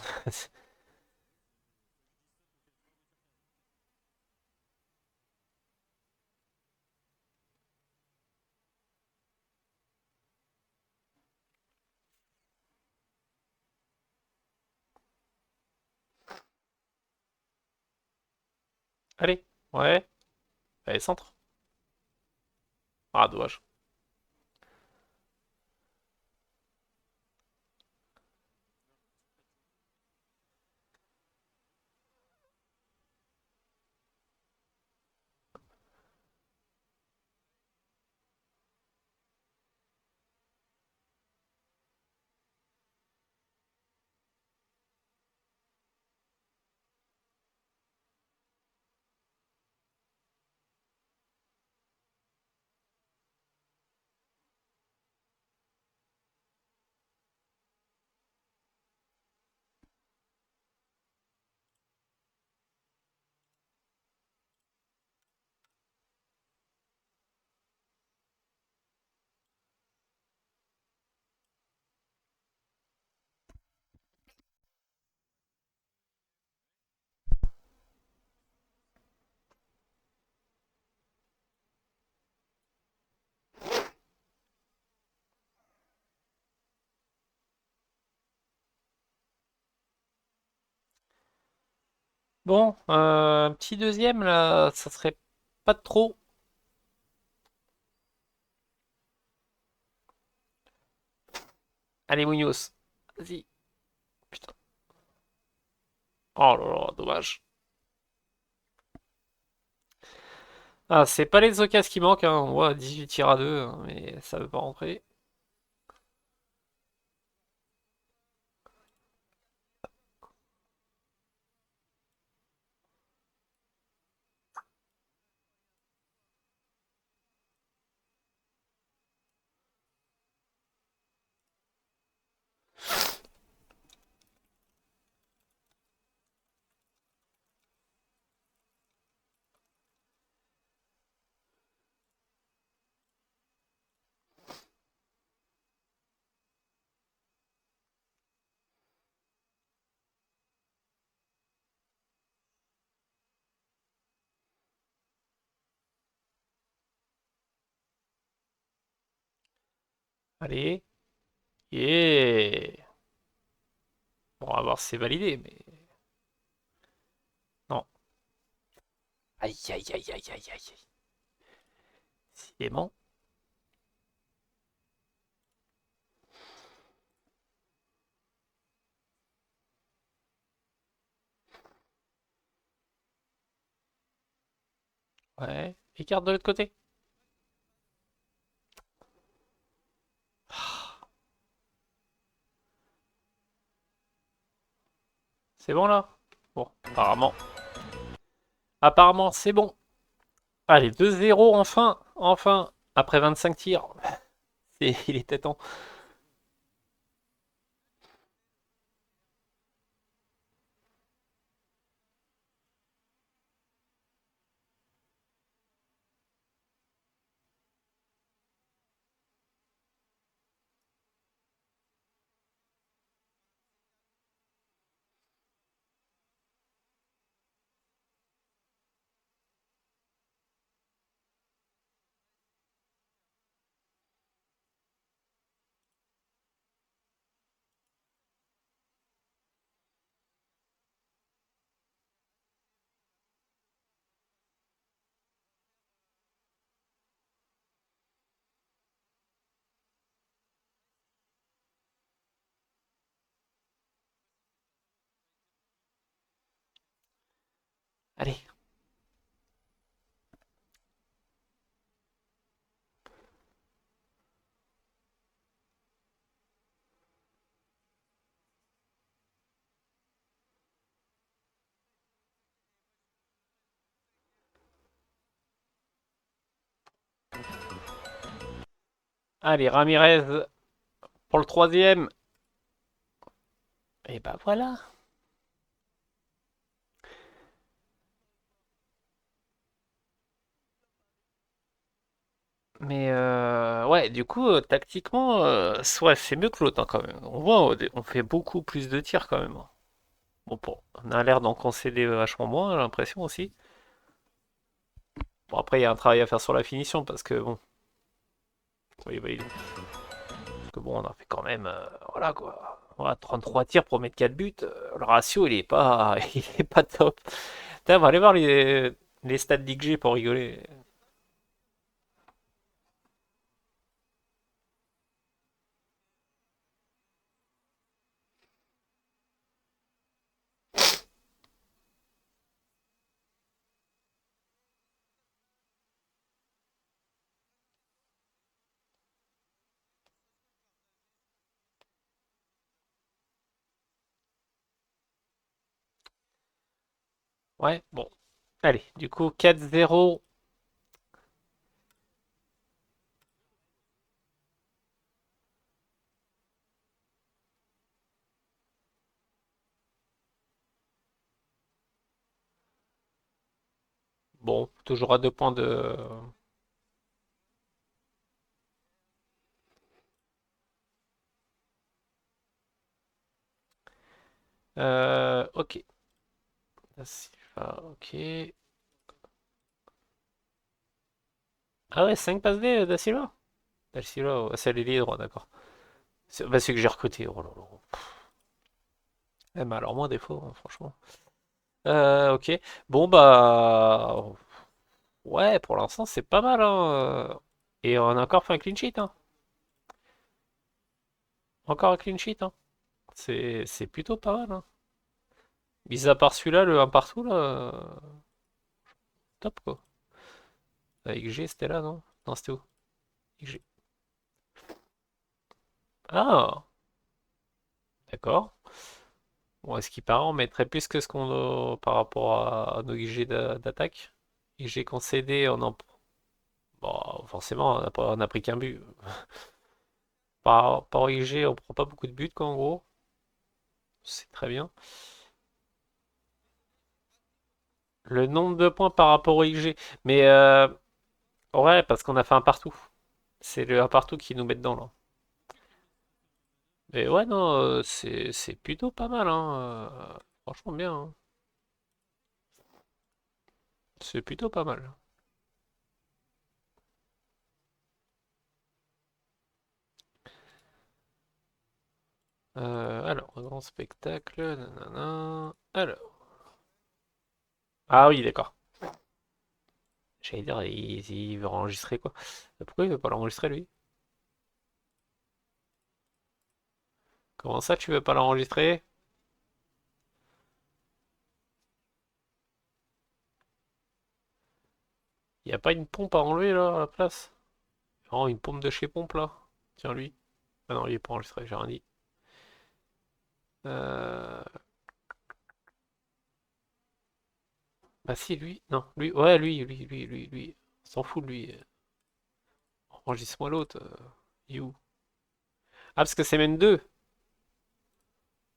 Allez. Ouais. Allez, centre. Ah, dommage. Bon, un petit deuxième là, ça serait pas de trop. Allez, Munoz. Vas-y. Putain. Oh là là, dommage. Ah, c'est pas les occasions qui manquent, hein. On voit 18 tirs à 2, hein, mais ça veut pas rentrer. Allez. Yeah. Bon, on va voir si c'est validé, mais non. Aïe, aïe, aïe, aïe, aïe, aïe, aïe. Décidément. Ouais. Écarte de l'autre côté. C'est bon là? Bon, apparemment. Apparemment, c'est bon. Allez, 2-0 enfin. Enfin. Après 25 tirs. Il était temps. Allez. Allez, Ramirez pour le troisième. Et bah voilà. Mais ouais, du coup, tactiquement, soit c'est mieux que l'autre hein, quand même. On voit, on fait beaucoup plus de tirs quand même, hein. Bon, on a l'air d'en concéder vachement moins, j'ai l'impression aussi. Bon, après, il y a un travail à faire sur la finition parce que bon, oui, bah, parce que bon, on en fait quand même, voilà quoi. Voilà, 33 tirs pour mettre 4 buts, le ratio il est pas, il est pas top. Putain, on va aller voir Les stats d'XG pour rigoler. Ouais, bon. Allez, du coup, 4-0. Bon, toujours à 2 points de... Ok. Da Silva, ok. Ah ouais, 5 passes D, Da Silva? Da Silva, ouais, c'est l'ailier droit, d'accord. C'est que j'ai recruté, oh là là. Eh, mais alors moins défaut, hein, franchement. Ok. Bon, bah... Ouais, pour l'instant, c'est pas mal, hein. Et on a encore fait un clean sheet, hein. Encore un clean sheet, hein. C'est plutôt pas mal, hein. Mis à part celui-là, le un partout, là, top, quoi. Avec G, c'était là, non? Non, c'était où? G. Ah, d'accord. Bon, est-ce qu'il paraît, on mettrait plus que ce qu'on a par rapport à nos IG d'attaque? IG concédé, on en... Bon, forcément, on a pris qu'un but. Par IG, on prend pas beaucoup de buts, quoi, en gros. C'est très bien. Le nombre de points par rapport au IG. Mais, ouais, parce qu'on a fait un partout. C'est le un partout qui nous met dedans, là. Mais ouais, non, c'est plutôt pas mal, hein. Franchement bien, hein. C'est plutôt pas mal. Alors, un grand spectacle, nanana. Alors. Ah oui, d'accord. J'allais dire, il veut enregistrer quoi? Pourquoi il veut pas l'enregistrer lui? Comment ça, tu veux pas l'enregistrer? Y a pas une pompe à enlever là à la place? Oh, une pompe de chez Pompe là. Tiens lui. Ah non, il est pas enregistré, j'ai rien dit. Euh... Bah si, lui. Non, lui. Ouais, lui. On s'en fout de lui. Enregistre-moi l'autre. You. Ah, parce que c'est même deux.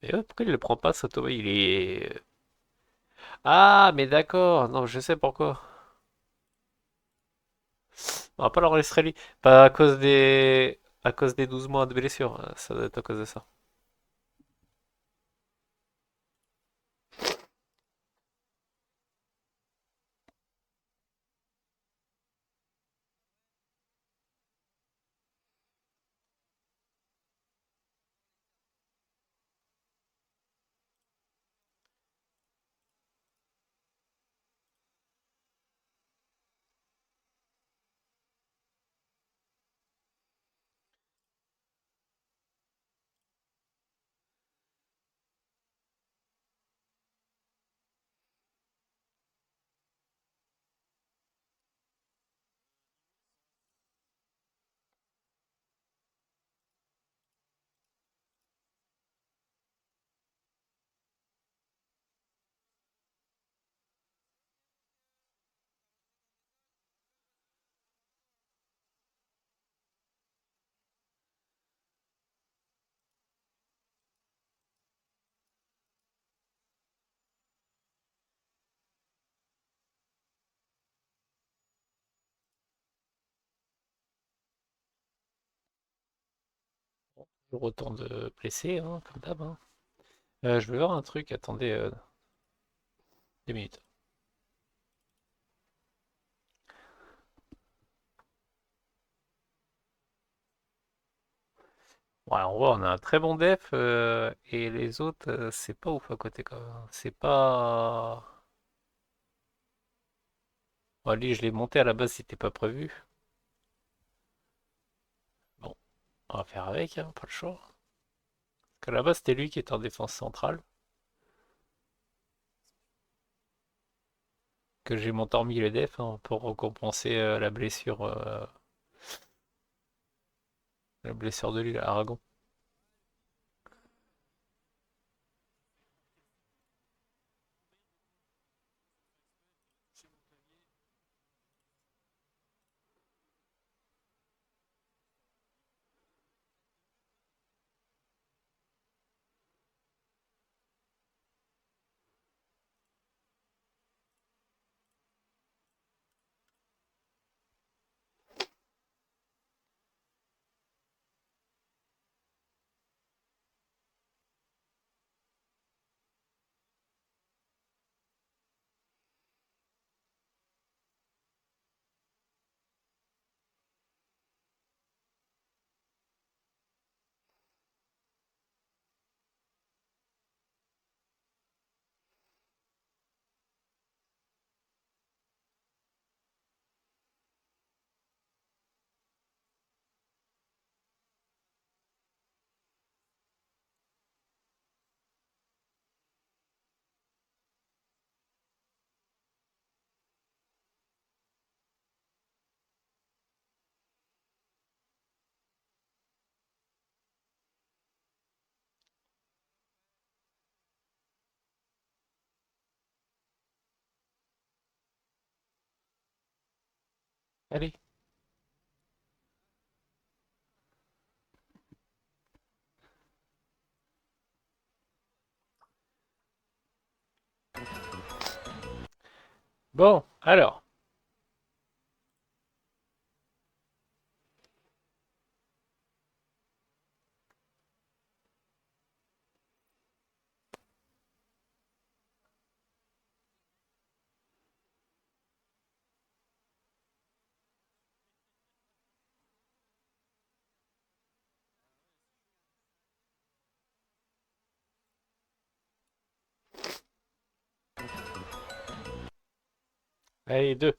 Mais ouais, pourquoi il le prend pas, Soto? Il est... Ah, mais d'accord. Non, je sais pourquoi. On va pas l'enregistrer lui. Pas à cause des... À cause des 12 mois de blessure. Ça doit être à cause de ça. Je retourne de blessé, hein, comme d'hab, hein. Je veux voir un truc, attendez 2 minutes. Ouais, on voit, on a un très bon def, et les autres, c'est pas ouf à côté quand même. C'est pas. Bon, lui, je l'ai monté à la base, c'était pas prévu. Bon, on va faire avec, hein, pas le choix. Parce qu'à la base, c'était lui qui était en défense centrale. Que j'ai monté en milieu def hein, pour compenser la blessure de lui, à Aragon. Allez. Bon, alors. Allez, deux.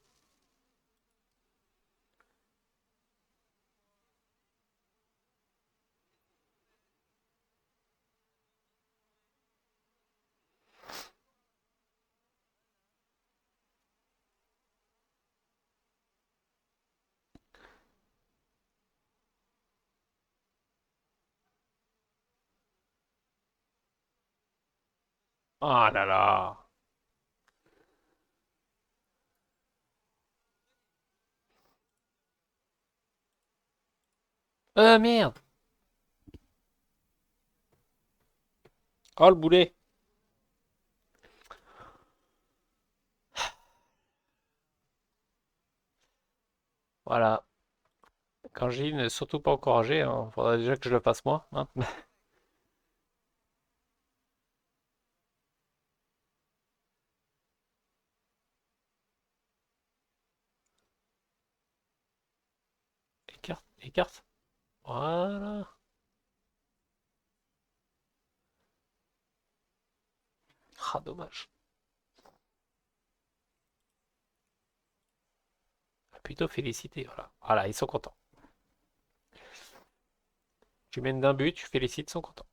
Ah là là. Merde. Oh, le boulet. Voilà. Quand je dis ne surtout pas encourager, hein, faudrait déjà que je le fasse moi, hein. Écarte, écarte. Voilà. Ah, dommage. Plutôt félicité, voilà. Voilà, ils sont contents. Tu mènes d'un but, tu félicites, ils sont contents.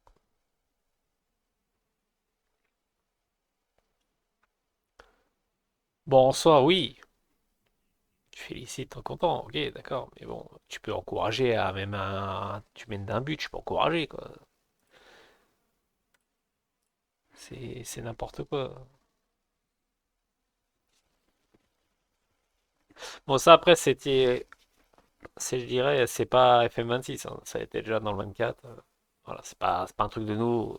Bon, en soi, oui. Tu félicites, t'es content, ok, d'accord. Mais bon, tu peux encourager à même un. Tu mènes d'un but, tu peux encourager, quoi. C'est n'importe quoi. Bon, ça, après, je dirais, c'est pas FM26, hein. Ça a été déjà dans le 24. Voilà, c'est pas un truc de nous.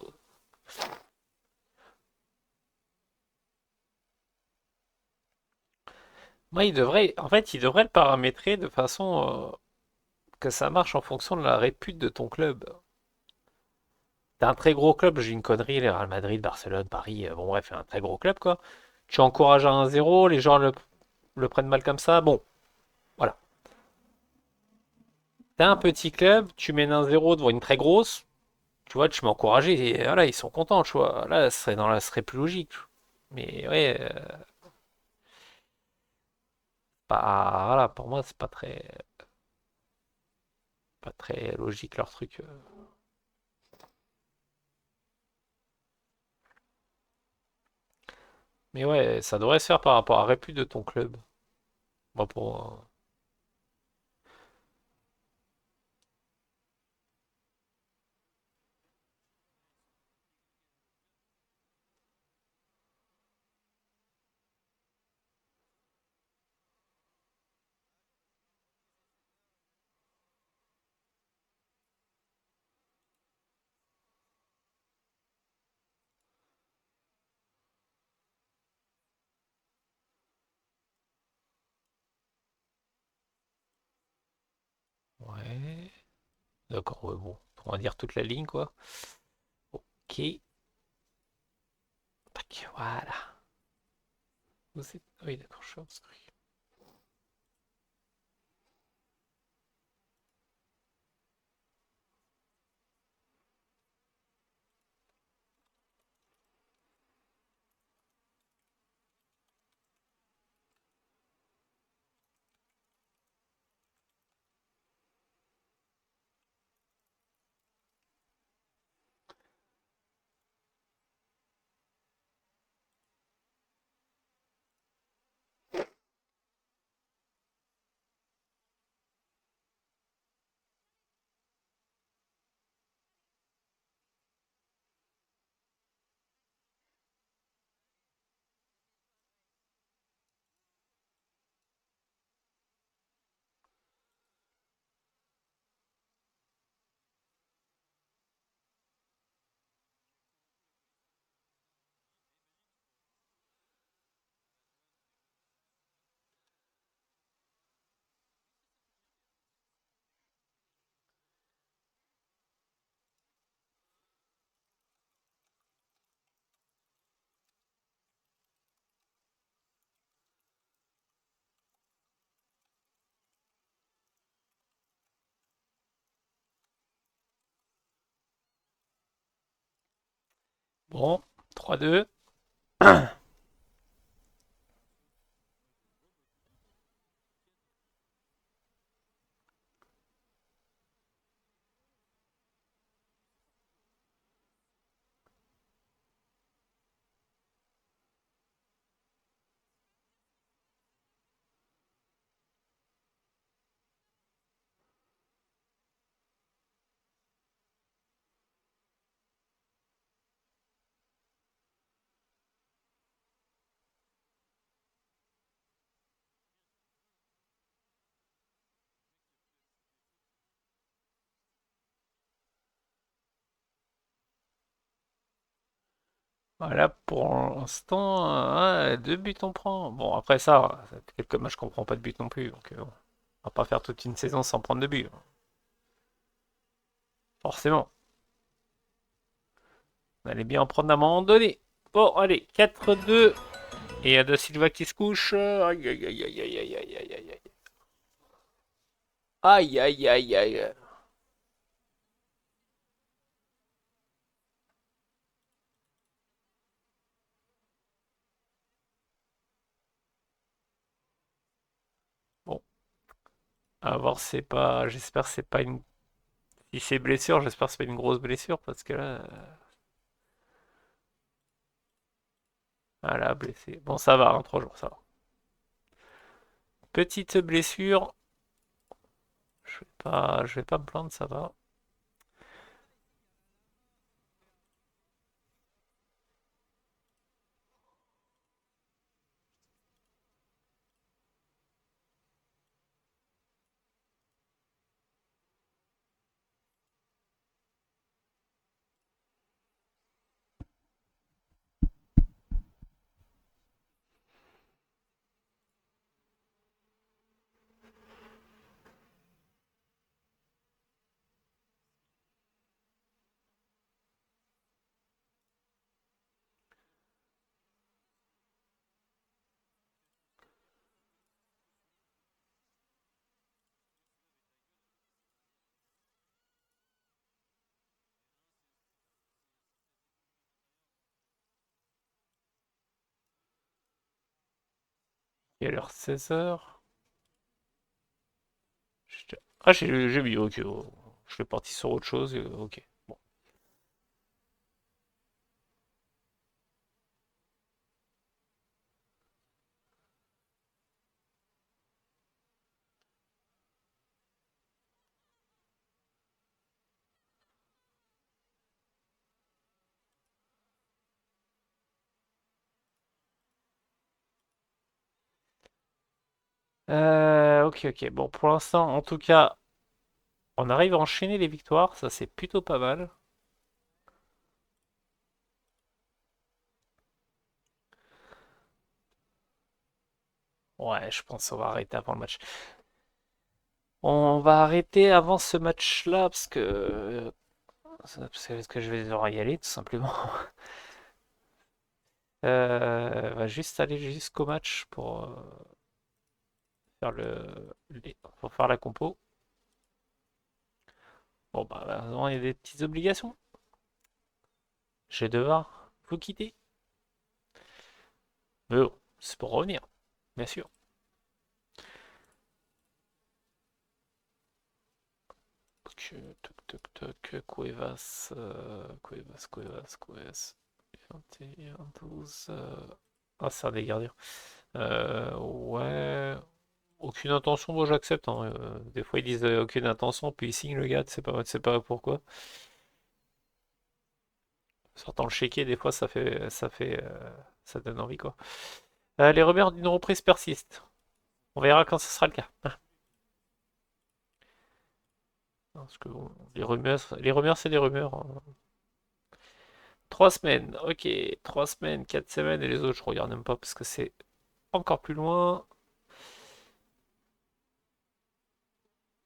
Moi, il devrait le paramétrer de façon que ça marche en fonction de la répute de ton club. T'as un très gros club, j'ai une connerie, les Real Madrid, Barcelone, Paris, bon bref, un très gros club quoi. Tu encourages à 1-0, les gens le prennent mal comme ça, bon, voilà. T'as un petit club, tu mènes 1-0 devant une très grosse, tu vois, tu m'as encouragé, et voilà, ils sont contents, tu vois. Là, ce serait, ce serait plus logique. Mais ouais, pas, voilà, pour moi, c'est pas très logique leur truc. Mais ouais, ça devrait se faire par rapport à la répu de ton club. Moi, pour, ouais. D'accord, ouais, bon. On va dire toute la ligne, quoi. Ok. Tac, voilà. Vous êtes... Oui, d'accord, je suis inscrit. Bon, 3-2. Voilà, pour l'instant, ouais, 2 buts on prend. Bon, après ça, fait quelques matchs qu'on prend pas de but non plus. Donc, bon, on va pas faire toute une saison sans prendre de but, hein. Forcément. On allait bien en prendre à un moment donné. Bon, allez, 4-2. Et il y a Da Silva qui se couche. Aïe, aïe, aïe, aïe, aïe, aïe, aïe, aïe, aïe. Aïe, aïe, aïe, aïe. Bon, à voir, c'est pas. J'espère que c'est pas une. Si c'est blessure, j'espère que c'est pas une grosse blessure parce que là. Voilà, blessé. Bon, ça va, hein, 3 jours, ça va. Petite blessure. Je vais pas me plaindre, ça va. Il est l'heure 16h. Ah, j'ai vu, ok. Je suis parti sur autre chose, ok. Bon. Ok, ok. Bon, pour l'instant, en tout cas, on arrive à enchaîner les victoires, ça c'est plutôt pas mal. Ouais, je pense qu'on va arrêter avant le match. On va arrêter avant ce match-là parce que je vais devoir y aller tout simplement. On va juste aller jusqu'au match faire pour faire la compo. Bon bah maintenant, il y a des petites obligations. Je vais devoir vous quitter. Mais bon, c'est pour revenir, bien sûr. Ok, toc toc toc, Cuevas. 21, 12. Ah, c'est un des gardiens. Ouais. Aucune intention, moi j'accepte, hein. Des fois ils disent aucune intention, puis ils signent le gars, c'est pas pourquoi. Sortant le chéquier, des fois ça donne envie quoi. Les rumeurs d'une reprise persistent. On verra quand ce sera le cas. Parce que bon, les rumeurs c'est des rumeurs, hein. 3 semaines, ok. 3 semaines, 4 semaines, et les autres je regarde même pas parce que c'est encore plus loin.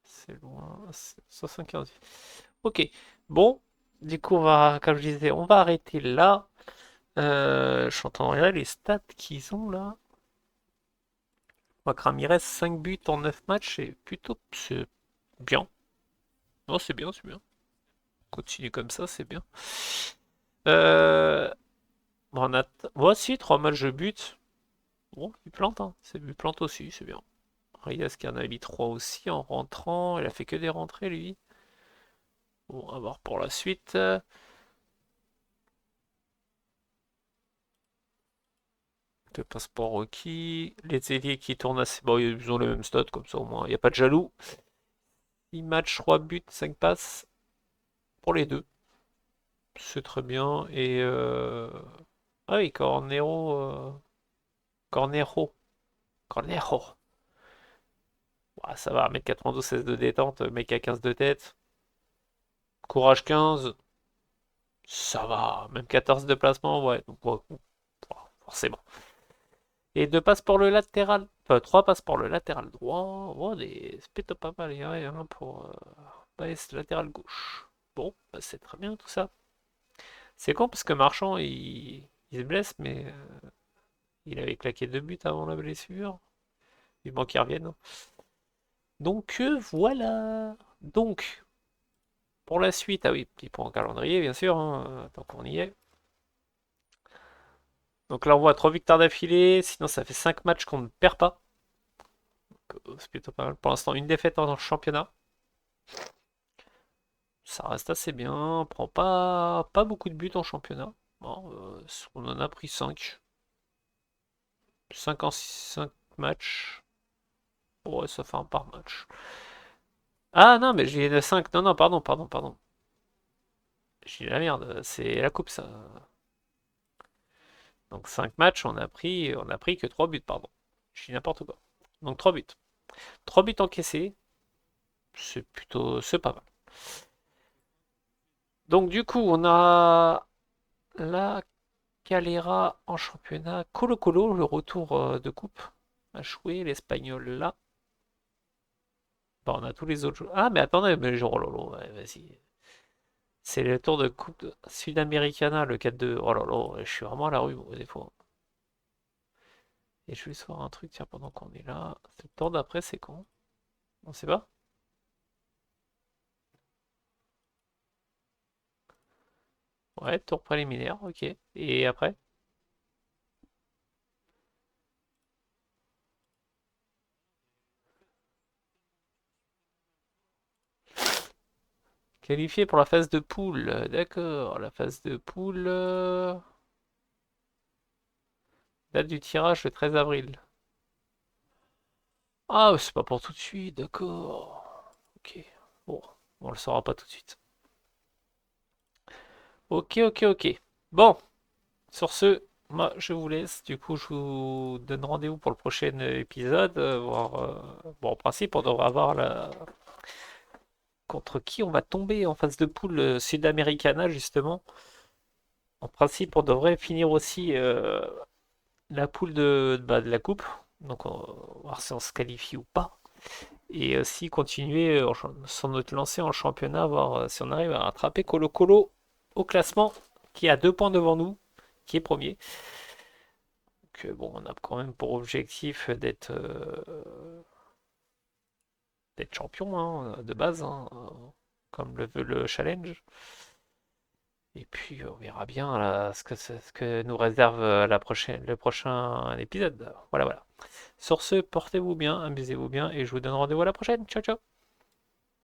C'est loin, c'est 75. Ok, bon, du coup comme je disais, on va arrêter là. Je suis en train de regarder les stats qu'ils ont là. Ramirez, 5 buts en 9 matchs, c'est bien. Non, c'est bien, c'est bien. Continue comme ça, c'est bien. Euh, bon, voici 3 matchs de but. Bon, il plante, hein. Il plante aussi, c'est bien. Reyes qui en a mis 3 aussi en rentrant. Il a fait que des rentrées, lui. Bon, à voir pour la suite. Le passeport requis. Les ailiers qui tournent assez. Bon, ils ont les mêmes stats, comme ça au moins. Il n'y a pas de jaloux. 6 matchs, 3 buts, 5 passes pour les deux. C'est très bien. Ah oui, Cornero. Cornero. Ouah, ça va, 1m92, 16 de détente, mec à 15 de tête. Courage 15, ça va. Même 14 de placement, ouais. Donc, ouais, forcément. Et 2 passes pour le latéral. Enfin, 3 passes pour le latéral droit. Oh, c'est plutôt pas mal, hein, pour ce latéral gauche. Bon, bah, c'est très bien tout ça. C'est con parce que Marchand, il se blesse, mais il avait claqué 2 buts avant la blessure. Il manque qu'il revienne, hein. Donc voilà. Donc, pour la suite, ah oui, petit point en calendrier, bien sûr, hein, tant qu'on y est. Donc là, on voit 3 victoires d'affilée, sinon ça fait 5 matchs qu'on ne perd pas. C'est plutôt pas mal. Pour l'instant, une défaite en championnat. Ça reste assez bien. On prend pas beaucoup de buts en championnat. Bon, on en a pris 5. 5 en 5 matchs. Ouais, ça fait un par match. Ah non, mais j'ai 5. Non, non, pardon. J'ai dit la merde, c'est la coupe ça. Donc 5 matchs, on a pris que 3 buts, pardon. Je dis n'importe quoi. Donc 3 buts. 3 buts encaissés, c'est pas mal. Donc du coup, on a la Calera en championnat. Colo Colo, le retour de coupe à jouer. L'Espagnol là. Bon, on a tous les autres joueurs. Ah, mais attendez, mais oh là là, ouais, vas-y. C'est le tour de coupe Sudamericana, le 4-2. Oh là là, je suis vraiment à la rue, moi, des fois. Et je vais juste voir un truc, tiens, pendant qu'on est là. Le tour d'après, c'est quand? On sait pas? Ouais, tour préliminaire, ok. Et après? Qualifié pour la phase de poule. D'accord, la phase de poule. Date du tirage le 13 avril. Ah, c'est pas pour tout de suite, d'accord. Ok. Bon, on le saura pas tout de suite. Ok, ok, ok. Bon, sur ce, moi je vous laisse. Du coup, je vous donne rendez-vous pour le prochain épisode. Bon, en principe, on devrait avoir contre qui on va tomber en phase de poule Sudamericana, justement. En principe, on devrait finir aussi la poule de la coupe. Donc, on va voir si on se qualifie ou pas. Et aussi continuer sur notre lancée en championnat, voir si on arrive à rattraper Colo Colo au classement, qui est à 2 points devant nous, qui est premier. Donc, bon, on a quand même pour objectif d'être champion hein, de base, hein, comme le veut le challenge. Et puis on verra bien là, ce que nous réserve le prochain épisode. Voilà, voilà. Sur ce, portez-vous bien, amusez-vous bien et je vous donne rendez-vous à la prochaine. Ciao, ciao.